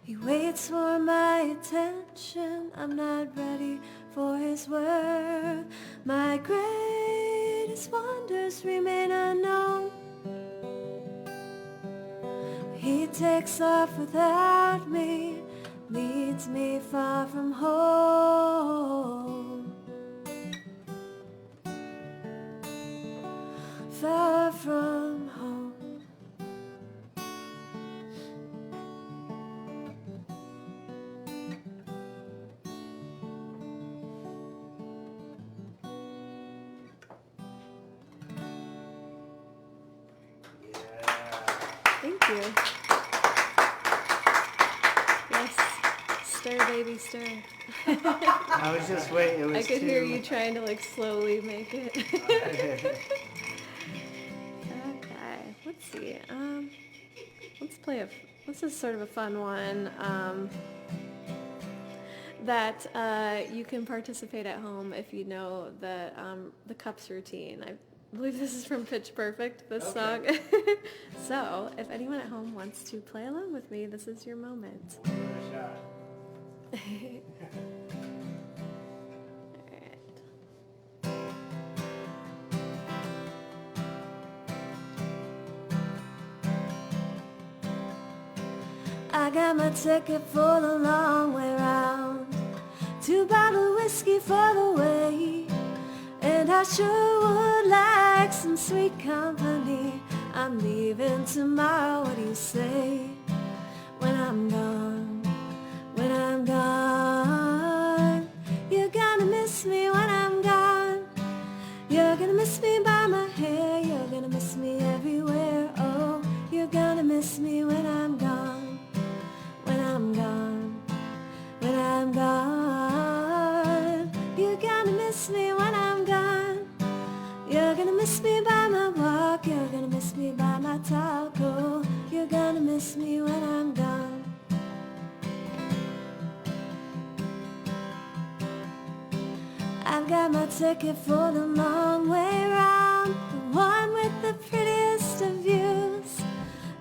He waits for my attention, I'm not ready for his work. My greatest wonders remain unknown. He takes off without me, leads me far from home. Far from home. Thank you. Yes, stir, baby, stir. I was just waiting. It was I could too... hear you trying to like slowly make it. Okay, let's see. This is sort of a fun one that you can participate at home if you know the cups routine. I believe this is from Pitch Perfect, this song. So, if anyone at home wants to play along with me, this is your moment. We'll give it a shot. I got my ticket for the long way round, 2 bottle whiskey for the way, and I sure would like some sweet company. I'm leaving tomorrow, what do you say? When I'm gone, when I'm gone, you're gonna miss me when I'm gone. You're gonna miss me by my hair, you're gonna miss me everywhere. Oh, you're gonna miss me when I'm gone, when I'm gone, when I'm gone. You're gonna miss me when I'm gone. You're gonna miss me by my walk, you're gonna miss me by my talk. Oh, you're gonna miss me when I'm gone. I've got my ticket for the long way round, the one with the prettiest of views.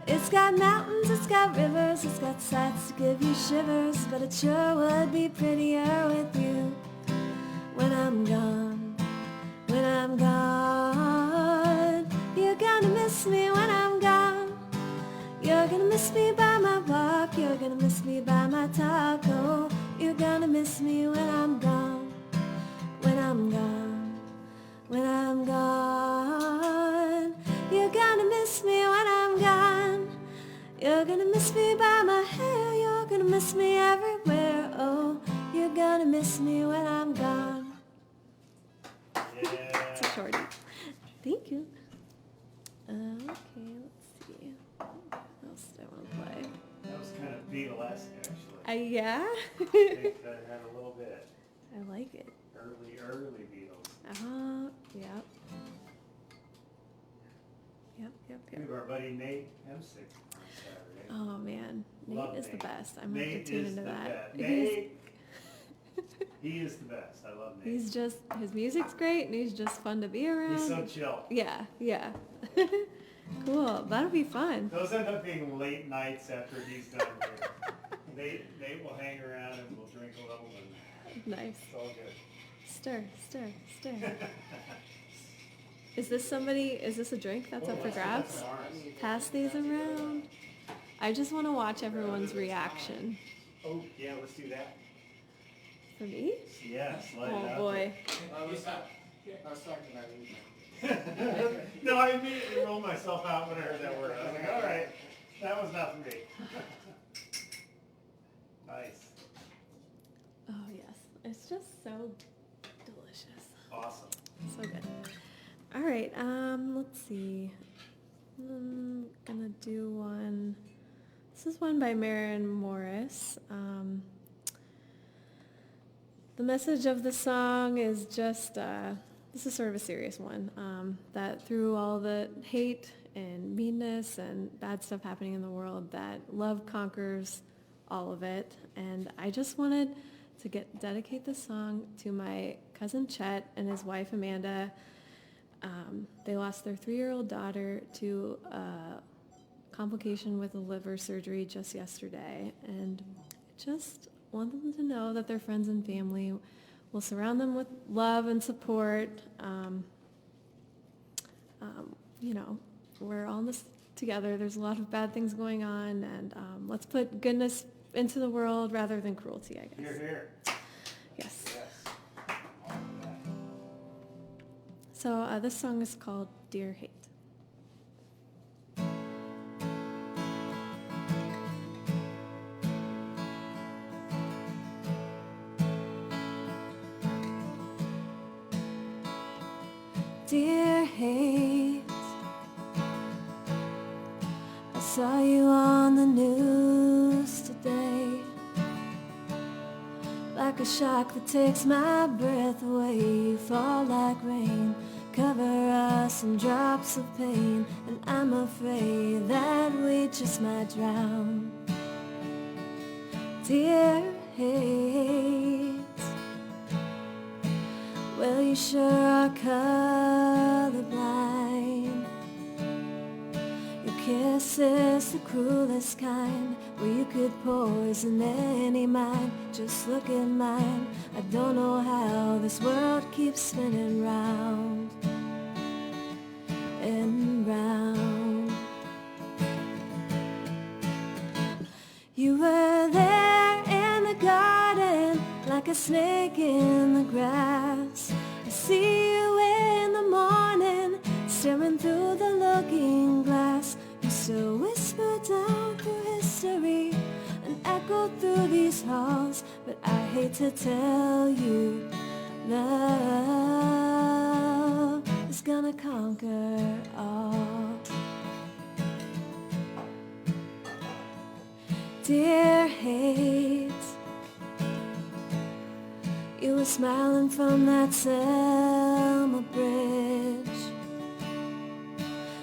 It's got mountains, it's got rivers, it's got sights to give you shivers, but it sure would be prettier with you. When I'm gone, when I'm gone, you're gonna miss me when I'm gone. You're gonna miss me by my walk, you're gonna miss me by my talk. Oh, you're gonna miss me when I'm gone, when I'm gone, when I'm gone. You're gonna miss me when I'm gone. You're gonna miss me by my hair, you're gonna miss me everywhere. Oh, you're gonna miss me when I'm gone. Yeah. It's a shorty. Thank you. Okay, let's see. What else do I want to play? That was kind of Beatlesque, actually. Yeah? I think that had a little bit. I like it. Early Beatles. Yep. Yep. We have our buddy Nate Hemsick on Saturday. Oh man, Nate Love is the Nate. best. I'm going to Nate tune is into the that. best. Nate, he is the best. I love Nate. He's just, his music's great and he's just fun to be around. He's so chill. Yeah. Cool, that'll be fun. Those end up being late nights after he's done here. Nate will hang around and we'll drink a little and Nice. it's all good. Stir. Is this a drink that's up for grabs? That's ours. Pass these around. I just want to watch everyone's reaction. Oh, yeah, let's do that. For me? Yeah, slide it Oh out boy. I was talking about you. No, I immediately rolled myself out when I heard that word. I was like, all right, that was not for me. Nice. Oh yes, it's just so delicious. Awesome. So good. All right, let's see. I'm gonna do one. This is one by Maren Morris. The message of the song is just, this is sort of a serious one, that through all the hate and meanness and bad stuff happening in the world, that love conquers all of it. And I just wanted to dedicate this song to my cousin Chet and his wife Amanda. They lost their 3-year-old daughter to a complication with a liver surgery just yesterday, and I just want them to know that their friends and family will surround them with love and support. You know, we're all in this together. There's a lot of bad things going on, and let's put goodness into the world rather than cruelty, I guess. Here, here. Yes. Yes. So this song is called Dear Hate. Dear hate, I saw you on the news today, like a shock that takes my breath away. You fall like rain, cover us in drops of pain, and I'm afraid that we just might drown. Dear hate, well, you sure are colorblind. Your kiss is the cruelest kind, where you could poison any mind. Just look at mine. I don't know how this world keeps spinning round and round. You were there in the garden, like a snake in the grass. I see you in the morning, staring through the looking glass. You still whisper down through history and echo through these halls. But I hate to tell you, love is gonna conquer all. Dear hate, you were smiling from that Selma bridge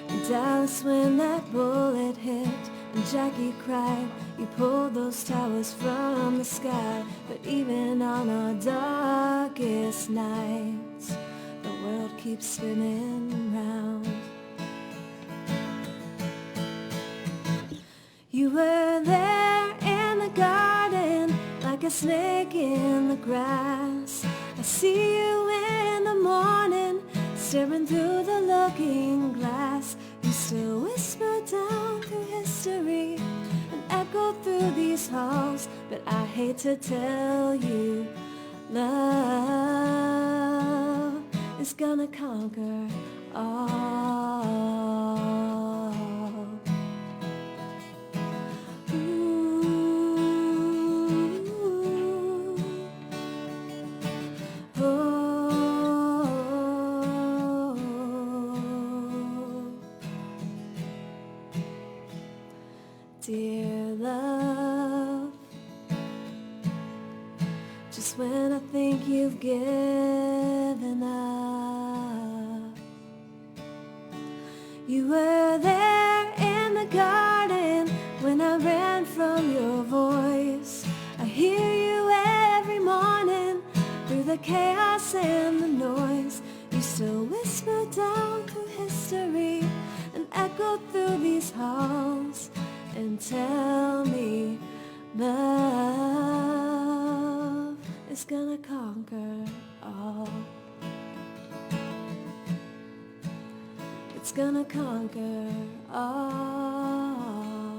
in Dallas when that bullet hit and Jackie cried. You pulled those towers from the sky. But even on our darkest nights, the world keeps spinning round. You were there in the garden, like a snake in the grass. I see you in the morning, staring through the looking glass. You still whisper down through history and echo through these halls. But I hate to tell you, love is gonna conquer all. Dear love, just when I think you've given up, you were there in the garden when I ran from your voice. I hear you every morning through the chaos and the noise. You still whisper down through history and echo through these halls and tell me love is gonna conquer all. It's gonna conquer all.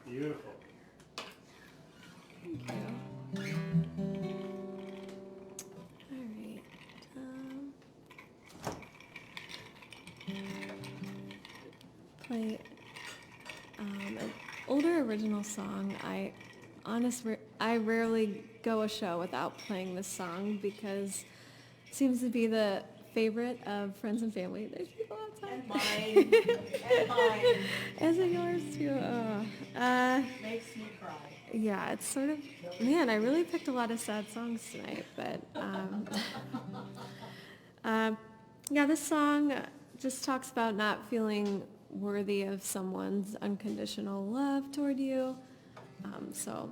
Beautiful. original song. I rarely go a show without playing this song because it seems to be the favorite of friends and family. There's people outside. And mine, and mine. Is it yours too? Makes me cry. Yeah, it's sort of, man, I really picked a lot of sad songs tonight, but yeah, this song just talks about not feeling worthy of someone's unconditional love toward you. So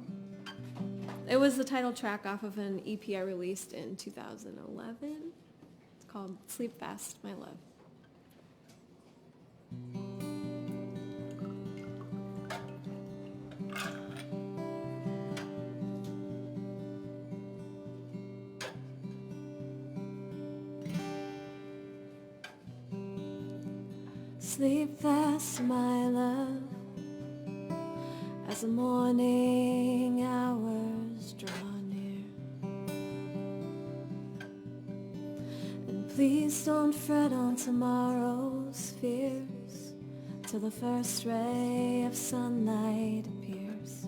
it was the title track off of an EP I released in 2011. It's called Sleep Fast, My Love. Sleep fast, my love, as the morning hours draw near. And please don't fret on tomorrow's fears till the first ray of sunlight appears.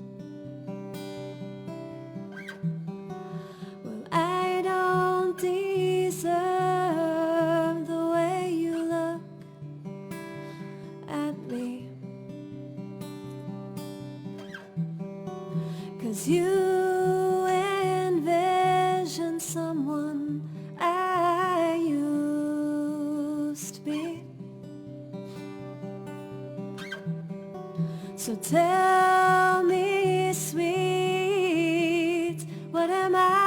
Well, I don't deserve the way you look at me, 'cause you envision someone I used to be. So tell me, sweet, what am I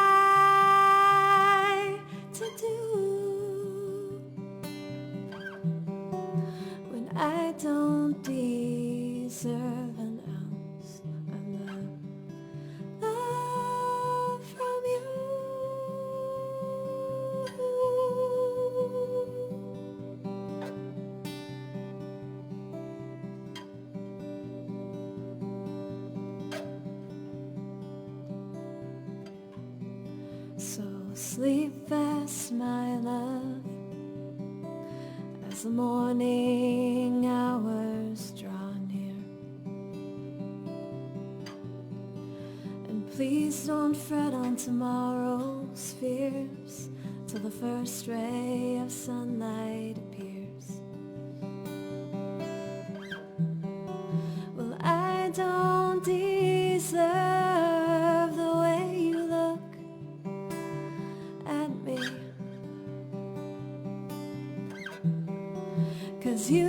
to do when I don't deserve an ounce of love from you? So sleep fast, my love, as the morning hours draw near. And please don't fret on tomorrow's fears till the first ray of sunlight appears. Well, I don't deserve the way you look at me, 'cause you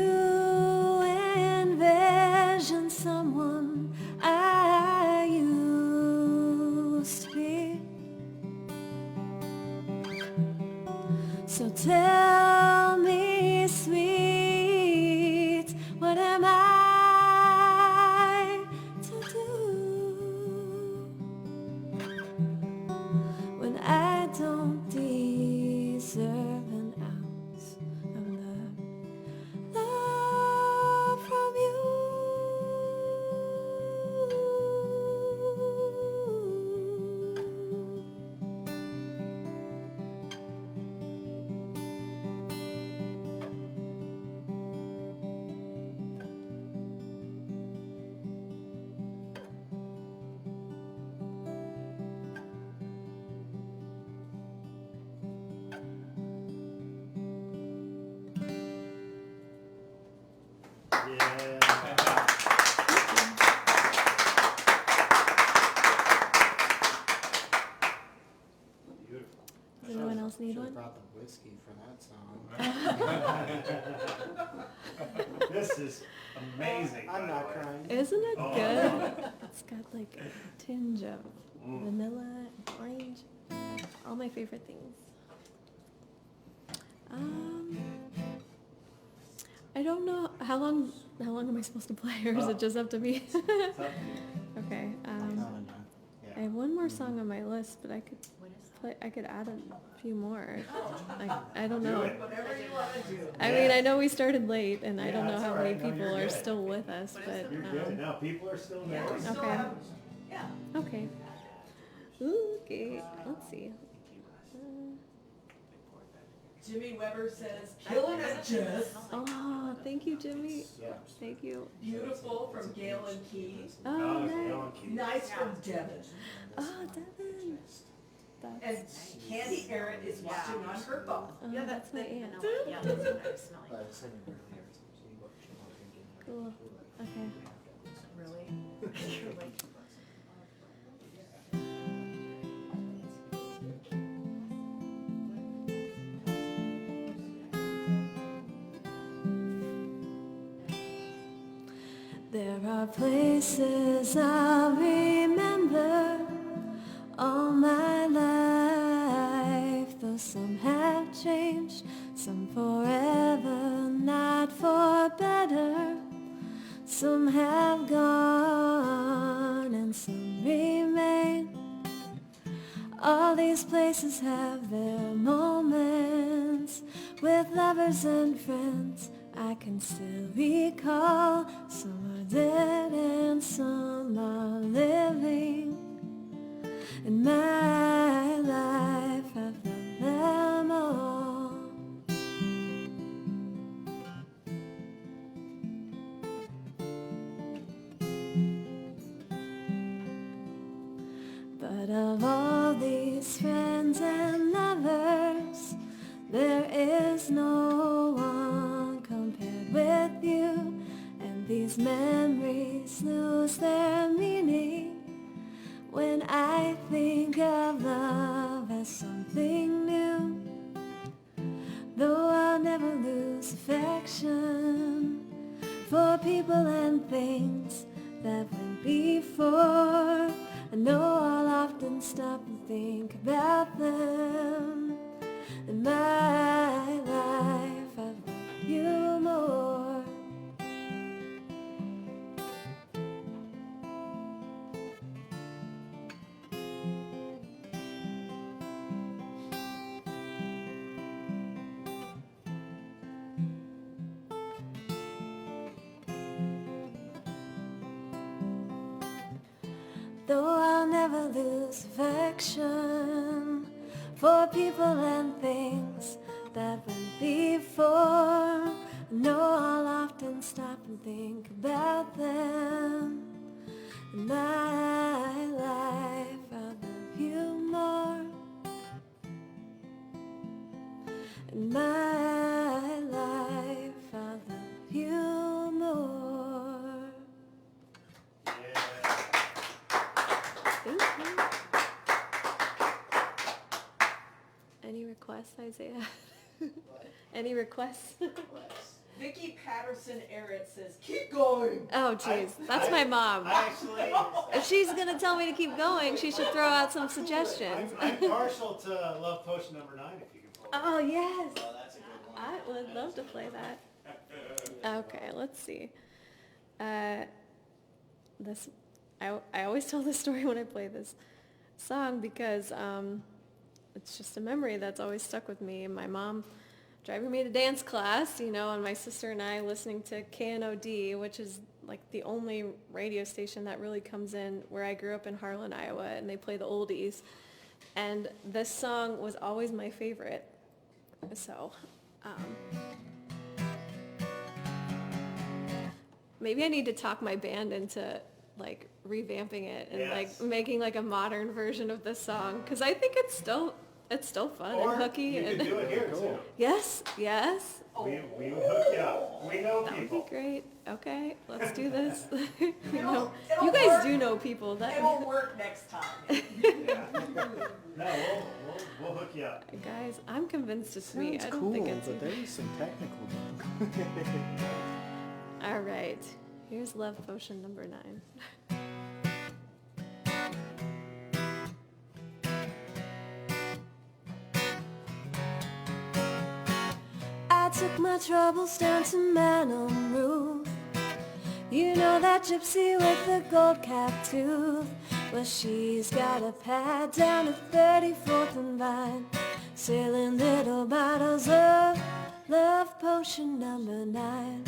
envision someone I used to be. So tell me, sweet, what am I to do when I don't deserve an ounce of love from you? Beautiful. Does anyone else need Should've one? brought the whiskey for that song. This is amazing. I'm by not the way. crying. Isn't it Oh, good? It's got like a tinge of Mm. vanilla, orange, all my favorite things. I don't know how long am I supposed to play, or is it just up to me? It's up to you. Okay. Yeah. I have one more song on my list, but I could add a few more. I don't Do know. it. Whatever you want to do. I mean, I know we started late, and I Yeah, don't know that's how all many right. No, people you're are good. still with us, but You're good. No, people are still there. Yeah, we still Okay. have, yeah. okay. Ooh, okay. Let's see. Jimmy Weber says, killing it, Jess. Oh, thank you, Jimmy. Yeah. Thank you. Beautiful from Gail and Keys. Oh, nice. Nice from Devin. Oh, Devin. And That's, Candy Errett is watching on her phone. oh, that's my aunt. Yeah, that's what I was smelling. Cool. Okay. Really? You're like, There are places I'll remember all my life, though some have changed, some forever, not for better. Some have gone and some remain. All these places have their moments with lovers and friends I can still recall. Some are dead and some are living. In my life I've loved them all. But of all these friends and lovers, there is no one compared with you. And these memories lose their meaning when I think of love as something new. Though I'll never lose affection for people and things that went before, I know I'll often stop and think about them. In my life I've loved you more. Though I'll never lose affection for people and things that went before, I know I'll often stop and think about them. In my life I'll love you more. In my life I'll love you more. Thank you. Any requests, Isaiah? Any requests? Vicky Patterson Errett says, keep going. Oh, jeez. That's my mom. I actually, If she's going to tell me to keep going, she should throw out some suggestions. I'm partial to Love Potion number 9 if you can pull it. Oh, yes. Oh, that's a good one. I would love to play that. Okay, let's see. This I always tell this story when I play this song because it's just a memory that's always stuck with me. My mom driving me to dance class, you know, and my sister and I listening to KNOD, which is like the only radio station that really comes in where I grew up in Harlan, Iowa, and they play the oldies. And this song was always my favorite. So, maybe I need to talk my band into like revamping it and Yes. like making like a modern version of this song because I think it's still fun Or and hooky you and can do it here too. yes. We will hook you up. We know That would people. be great. Okay, let's do this. It'll You guys work. do know people. That It'll work next time. Yeah. No, we'll hook you up. guys, I'm convinced it's me. Sounds I don't cool, think it's but you. there is some technical bug. All right, here's Love Potion number 9. I took my troubles down to Manum Roof. You know that gypsy with the gold cap tooth. Well, she's got a pad down at 34th and Vine, sailing little bottles of Love Potion number 9.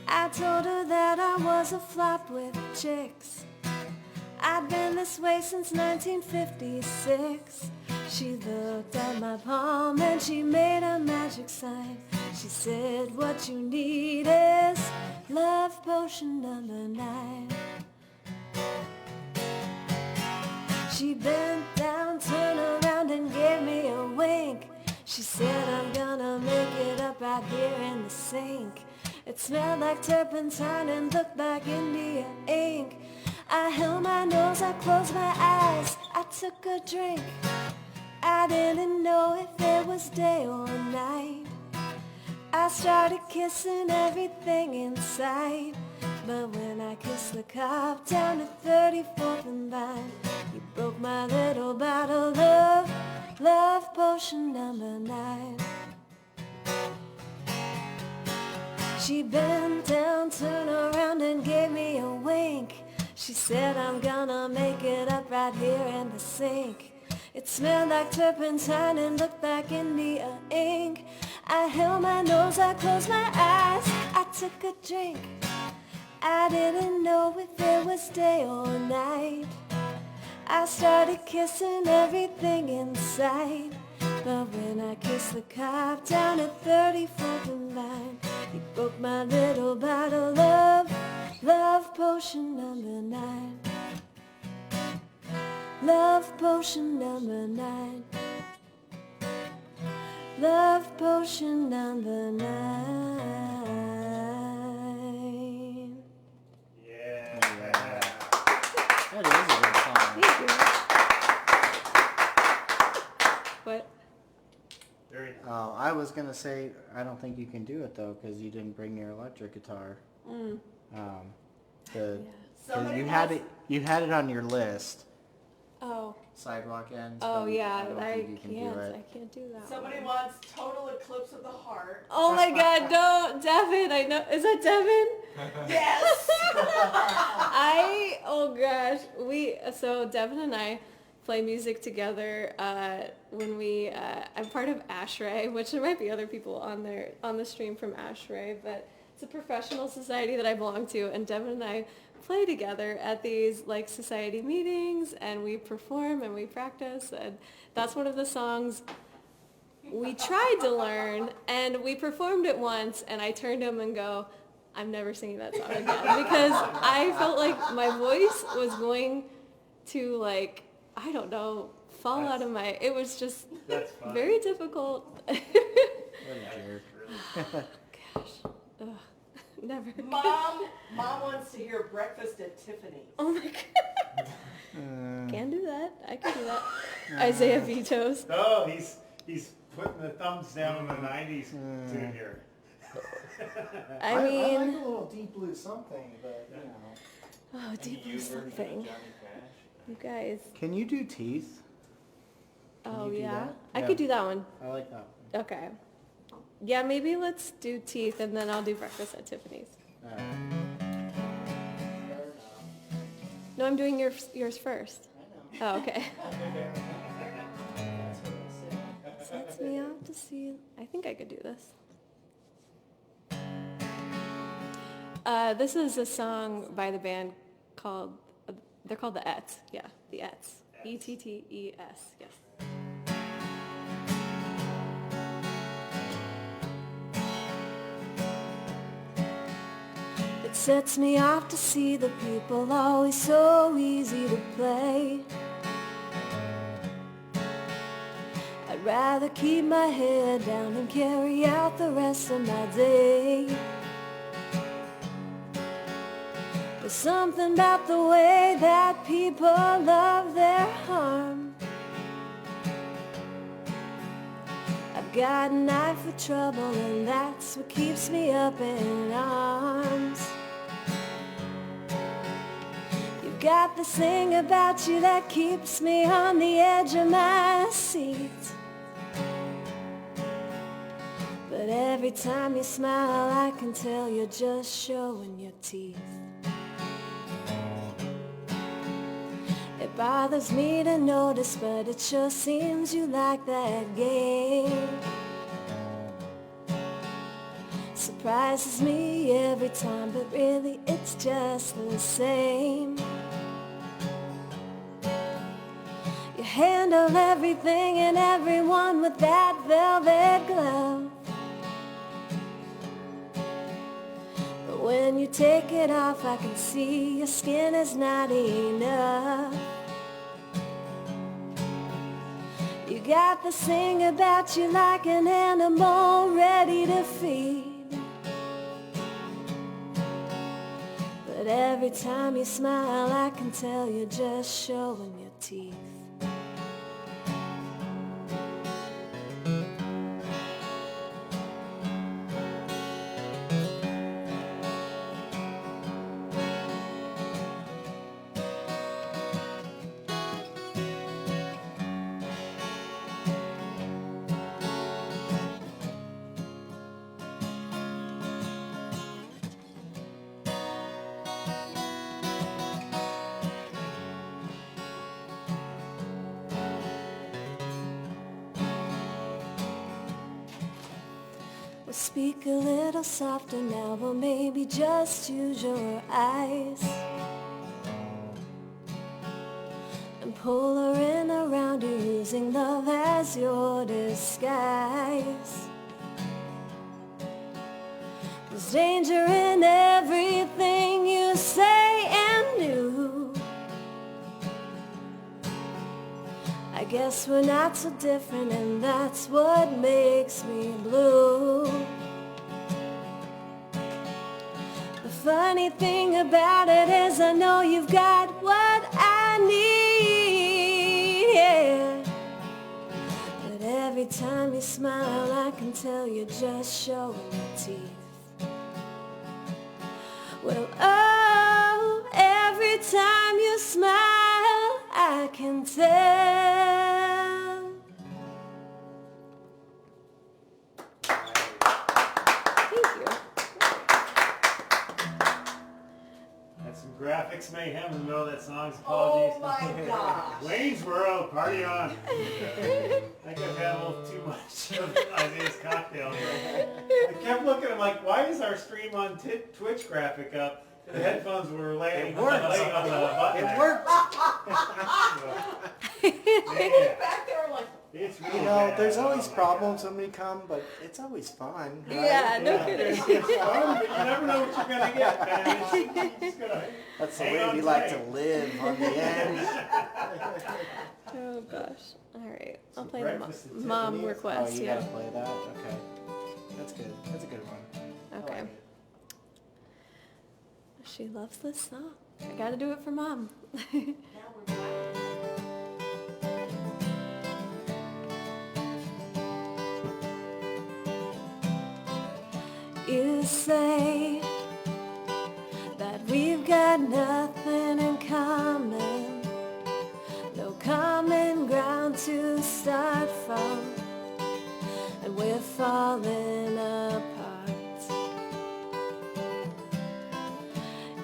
I told her that I was a flop with chicks. I'd been this way since 1956. She looked at my palm and she made a magic sign. She said, what you need is love potion number 9. She bent down, turned around and gave me a wink. She said, I'm gonna make it up right here in the sink. It smelled like turpentine and looked like India ink. I held my nose, I closed my eyes, I took a drink. I didn't know if it was day or night. I started kissing everything in sight. But when I kissed the cop down at 34th and Vine, you broke my little bottle of love potion number 9. She bent down, turned around and gave me a wink. She said, I'm gonna make it up right here in the sink. It smelled like turpentine and looked like India ink. I held my nose, I closed my eyes, I took a drink. I didn't know if it was day or night. I started kissing everything in sight. But when I kissed the cop down at 34th and Vine, he broke my little bottle of love potion number 9. Love potion number 9. Love potion number 9. Yeah. That is a good song. Thank you. What? Very nice. Oh, I was gonna say I don't think you can do it though because you didn't bring your electric guitar. Mm. The Yeah. 'cause Somebody you wants- had it on your list. Oh. Sidewalk ends. Oh but yeah, I don't I think you can do it. can't do that. Somebody one. wants Total Eclipse of the Heart. Oh my God, don't, Devin. I know. Is that Devin? Yes! Oh gosh, so Devin and I play music together when I'm part of ASHRAE, which there might be other people on the stream from ASHRAE, but it's a professional society that I belong to, and Devin and I play together at these like society meetings, and we perform and we practice, and that's one of the songs we tried to learn, and we performed it once, and I turned to him and go, I'm never singing that song again, because I felt like my voice was going to, like, I don't know, fall out of my, it was just That's fine. very difficult. What a jerk. Gosh, ugh, never. Mom wants to hear Breakfast at Tiffany's. Oh my God. Can do that. I can do that. Isaiah vetoes. Oh, he's putting the thumbs down on the 90s tune here. I I like mean, a little deep blue something, but you know. oh, deep blue something. You guys. Can you do Teeth? Oh you do yeah, that? I Yeah. could do that one. I like that one. Okay. Yeah, maybe let's do Teeth, and then I'll do Breakfast at Tiffany's. No, I'm doing yours first. Oh, okay. Sets me out to see. I think I could do this. This is a song by the band called, they're called the Etts. Yeah, the Etts. E-T-T-E-S, yes. It sets me off to see the people, always so easy to play. I'd rather keep my head down and carry out the rest of my day. There's something about the way that people love their harm. I've got an eye for trouble, and that's what keeps me up in arms. You've got this thing about you that keeps me on the edge of my seat. But every time you smile, I can tell you're just showing your teeth. It bothers me to notice, but it sure seems you like that game. Surprises me every time, but really it's just the same. Your handle everything and everyone with that velvet glove. But when you take it off, I can see your skin is not enough. You got this thing about you like an animal ready to feed. But every time you smile, I can tell you're just showing your teeth. Well, speak a little softer now, or maybe just use your eyes and pull her in around you, using love as your disguise. There's danger in everything you say and do. I guess we're not so different, and that's what makes me blue. The funny thing about it is I know you've got what I need, yeah. But every time you smile, I can tell you're just showing your teeth. Well, oh, every time you smile, I can tell. Thank you. That's some graphics mayhem in the middle of that song. Apologies. Oh my gosh. Waynesboro, party on. I think I've had a little too much of Isaiah's cocktail here. I kept looking, I'm like, why is our stream on Twitch graphic up? The headphones were laying on the button. It worked. Yeah. Back there like, It's really You know, bad. there's always Oh my problems when we come, but it's always fun. Right? Yeah, no God. kidding. It's fun, but you never know what you're gonna get, man. You just gotta That's the hang way on we like to tight. live on the end. Oh gosh. All right, I'll Some play the breakfast at mom Tiffany's. Oh, request. you Yeah. gotta play that? Okay. That's good. That's a good one. I Okay. like it. She loves this song. I gotta do it for mom. now we're back. You say that we've got nothing in common, no common ground to start from, and we're falling apart.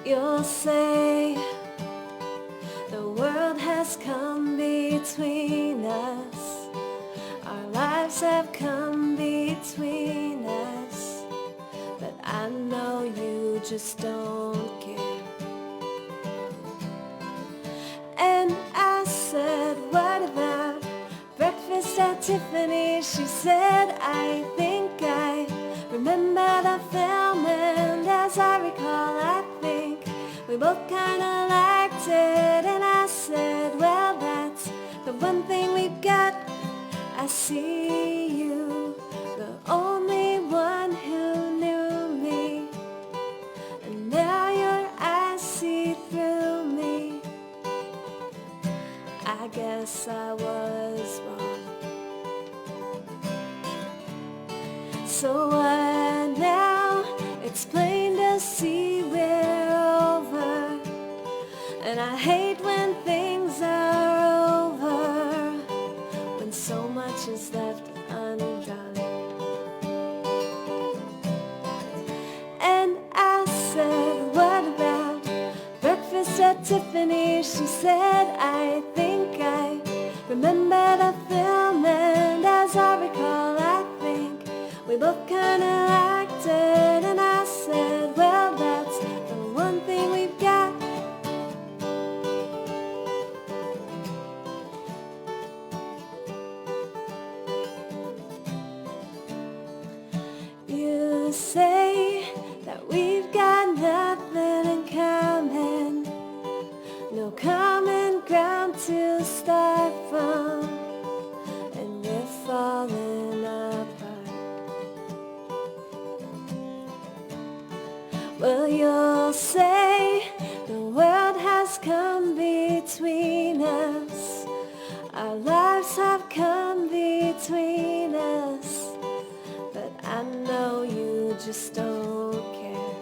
You'll say the world has come between us, our lives have come between us, but I know you just don't care. And I said, what about breakfast at Tiffany's? She said, I think I remember the film, and as I recall, I think we both kinda liked it. And I said, well, that's the one thing we've got. I see you, the only one who knew me, and now your eyes see through me. I guess I was wrong. So what now? It's plain to see we're over, and I hate when things are over, when so much is left undone. And I said, what about breakfast at Tiffany's? She said, I think I remember the film, and as I recall, I think we both kinda liked it. And I said, well, that's the one thing we've got. people say the world has come between us. Our lives have come between us. But I know you just don't care.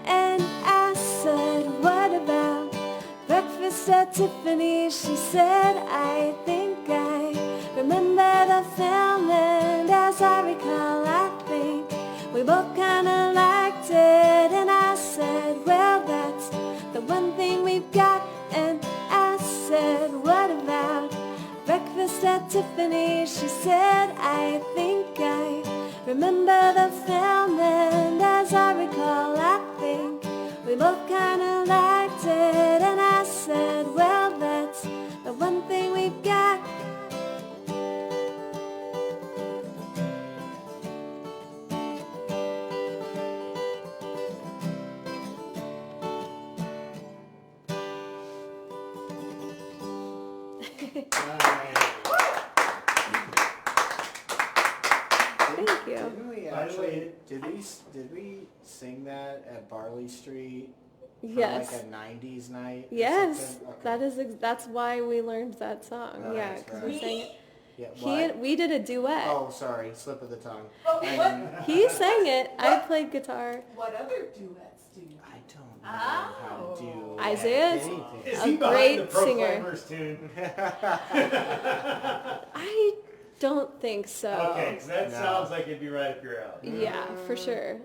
And I said, what about breakfast at Tiffany's? She said, I think I remember the film, and as I recall, I think we both kinda liked it. And I said, well, that's the one thing we've got. And I said, what about breakfast at Tiffany's? She said, I think I remember the film, and as I recall, I think we both kinda liked it. And I said, well, that's the one thing we've got. Thank you. Didn't we By the actually, way- did we sing that at Barley Street for Yes. like a 90s night? or Yes, something? Okay. that is that's why we learned that song. Oh, Yeah, that's because right. we sang it. Yeah, He what? we did a duet. Oh, sorry, slip of the tongue. Oh, He sang it. I played guitar. what other duets do you? I don't know how to do Isaiah's- anything. Is A he behind great the singer. Proclaimers tune? I don't think so. Okay, 'cause that No. sounds like it'd be right up your alley. Yeah, for sure.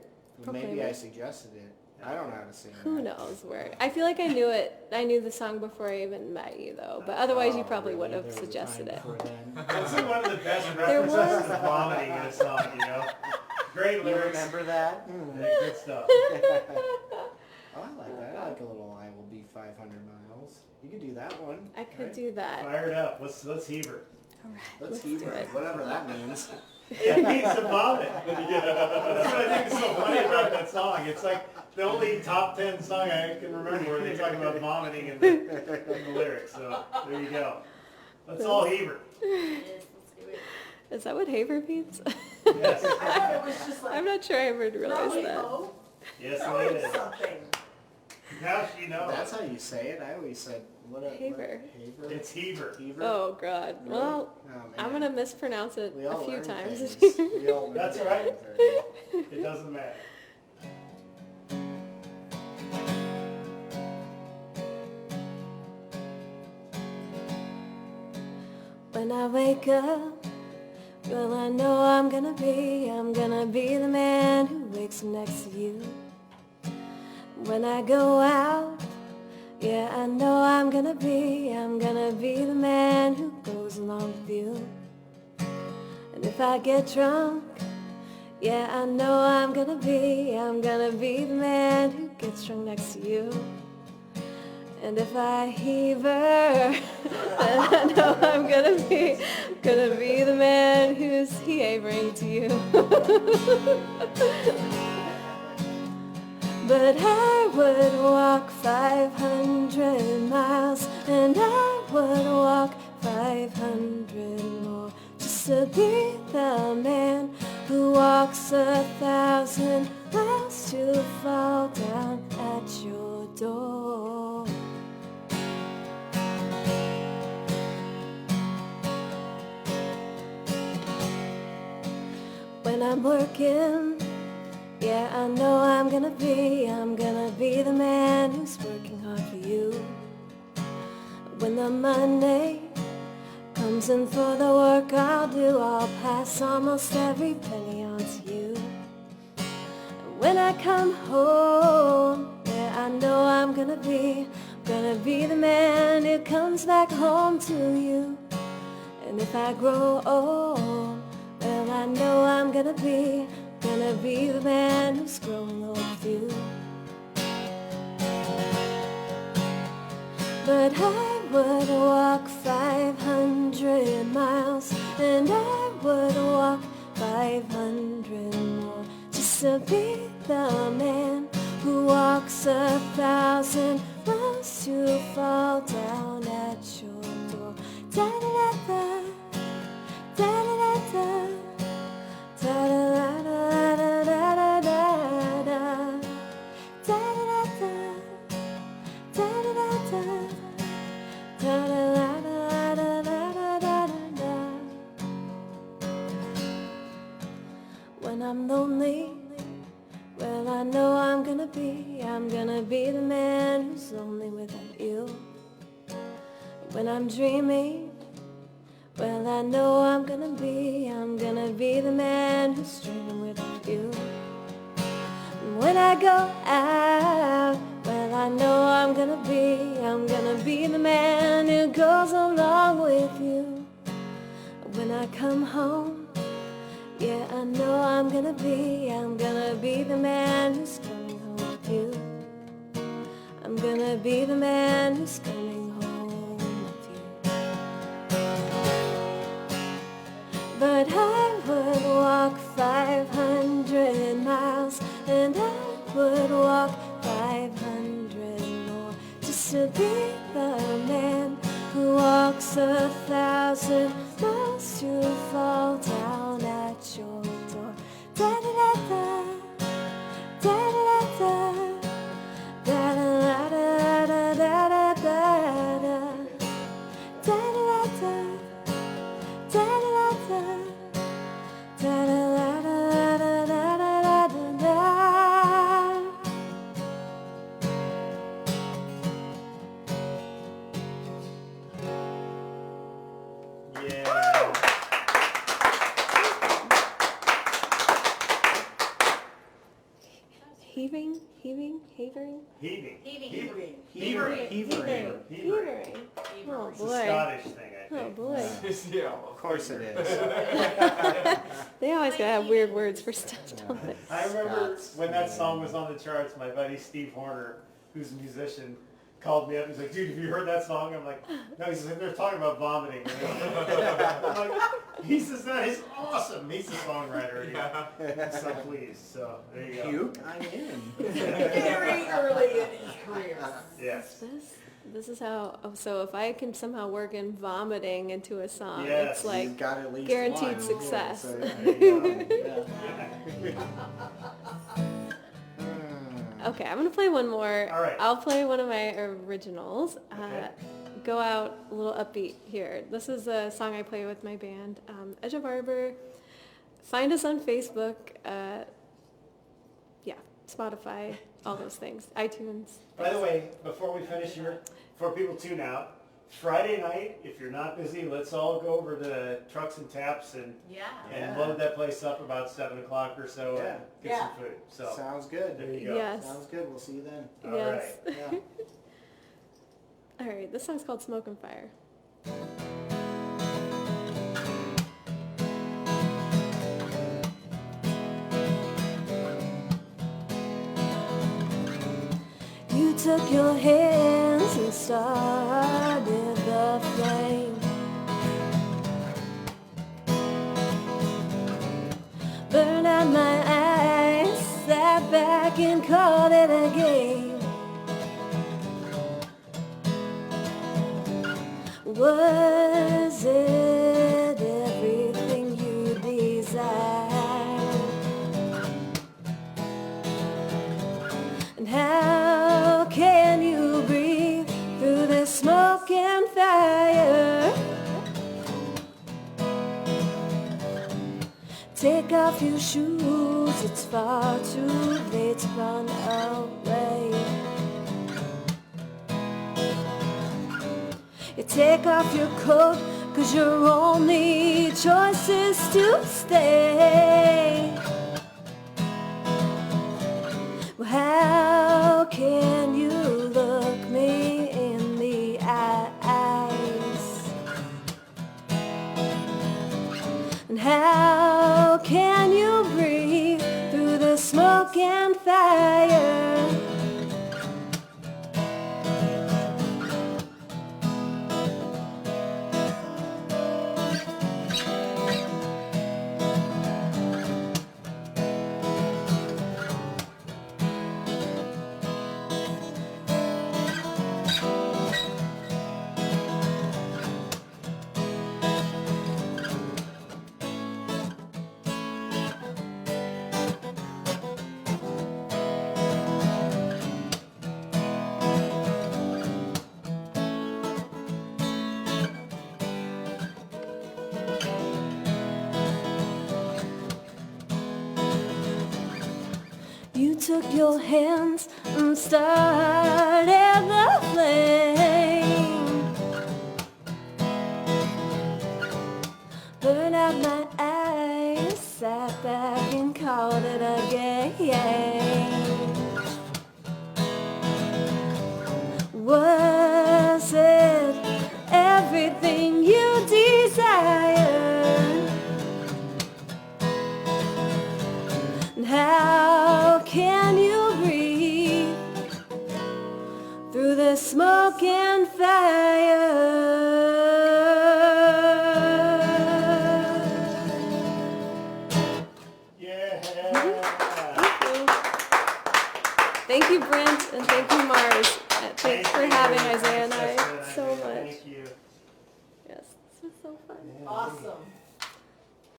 Maybe I Proclaimers. suggested it. I don't know how to sing Who that. knows where? I feel like I knew it. I knew the song before I even met you, though. But otherwise, you Oh, probably really? would have There was a suggested time it. before then. This is one of the best There references was- to vomiting in a song, you know? Great You lyrics. remember that? Yeah, good stuff. Oh, I like that. I like a little I will be 500 miles. You could do that one. I could do that. Fired up. Let's heaver. All right, Let's let's heave do it. it. Whatever that means. It means to vomit. That's what I think is so funny about that song. It's like the only top 10 song I can remember where they talk about vomiting in the lyrics. So there you go. Let's all heaver. Is that what haver means? Yes. I thought it was just like, I'm not sure I ever realized that. oh, Yes, throw it in is. something. Now she knows. That's how you say it. I always said Haver. Haver. It's heaver. Heaver. Oh, God. Well, Oh, man. I'm going to mispronounce it We a all few learn times. things. We all learn That's things. right. It doesn't matter. When I wake up, well, I know I'm gonna be the man who wakes up next to you. When I go out, yeah, I know I'm gonna be the man who goes along with you. And if I get drunk, yeah, I know I'm gonna be the man who gets drunk next to you. And if I heaver, then I know I'm gonna be the man who's heavering to you. But I would walk 500 miles, and I would walk 500 more, just to be the man who walks 1,000 miles to fall down at your door. When I'm working, yeah, I know I'm gonna be the man who's working hard for you. When the money comes in for the work I'll do, I'll pass almost every penny on to you. And when I come home, yeah, I know I'm gonna be the man who comes back home to you. And if I grow old, well, I know I'm gonna be the man who's growing old with you. But I would walk 500 miles, and I would walk 500 more, just to be the man who walks 1,000 miles to fall down at your door. Da-da-da-da, da-da-da-da, da-da-da-da-da-da-da-da. know I'm gonna be the man who's lonely without you. When I'm dreaming, well, I know I'm gonna be the man who's dreaming without you. And when I go out, well, I know I'm gonna be the man who goes along with you. When I come home, yeah, I know I'm gonna be the man who's coming home with you. I'm gonna be the man who's coming home with you. But I would walk 500 miles, and I would walk 500 more, just to be the man who walks 1,000 miles to fall down at your door. Da-da-da-da, da-da-da-da, da-da-da-da-da-da-da-da, da-da-da-da, da-da-da-da, da-da-da-da-da-da-da-da. Yeah. Heaving, havering? Heaving. Heavering. Heavering. Heavering. Oh It's a boy. Scottish thing, I Oh think. boy. Yeah. Of course it is. They always gotta have weird words for stuff, don't they? I remember Scots. when that song was on the charts, my buddy Steve Horner, who's a musician, called me up and he's like, dude, have you heard that song? I'm like, no, he's like, they're talking about vomiting. I'm like, he says, that is awesome. He's a songwriter. I'm so pleased. So there you go. Puke, I'm in. Very early in his career. Yes. This is how, so if I can somehow work in vomiting into a song, Yes. it's like You've got at least guaranteed one. success. So, There you go. yeah. Okay, I'm gonna play one more. All right. I'll play one of my originals. Okay. Go out a little upbeat here. This is a song I play with my band, Edge of Arbor. Find us on Facebook. Yeah, Spotify, all those things. iTunes. By the way, before we finish here, before people tune out, Friday night, if you're not busy, let's all go over to Trucks and Taps and Yeah. load that place up about 7 o'clock or so and get Yeah. some food. So Sounds good. there you go. Yes. Sounds good. We'll see you then. All Yes. right. Yeah. All right, this song's called Smoke and Fire. You took your hands and started the flame. Burned out my eyes, sat back and called it a game. Was it everything you desired? And how can you breathe through the smoke and fire? Take off your shoes, it's far too late to run away. You take off your coat, 'cause your only choice is to stay. Well, how can you look me in the eyes? And how can you breathe through the smoke and fire? took your hands and started the flame. Burned out my eyes, sat back and called it a game. Was it everything you desired? And how can you breathe through the smoke and fire? Thank you, Brent, and thank you, Mars. Thanks for having Isaiah and I so much. Thank you. Yes, this was so fun. Yeah. Awesome.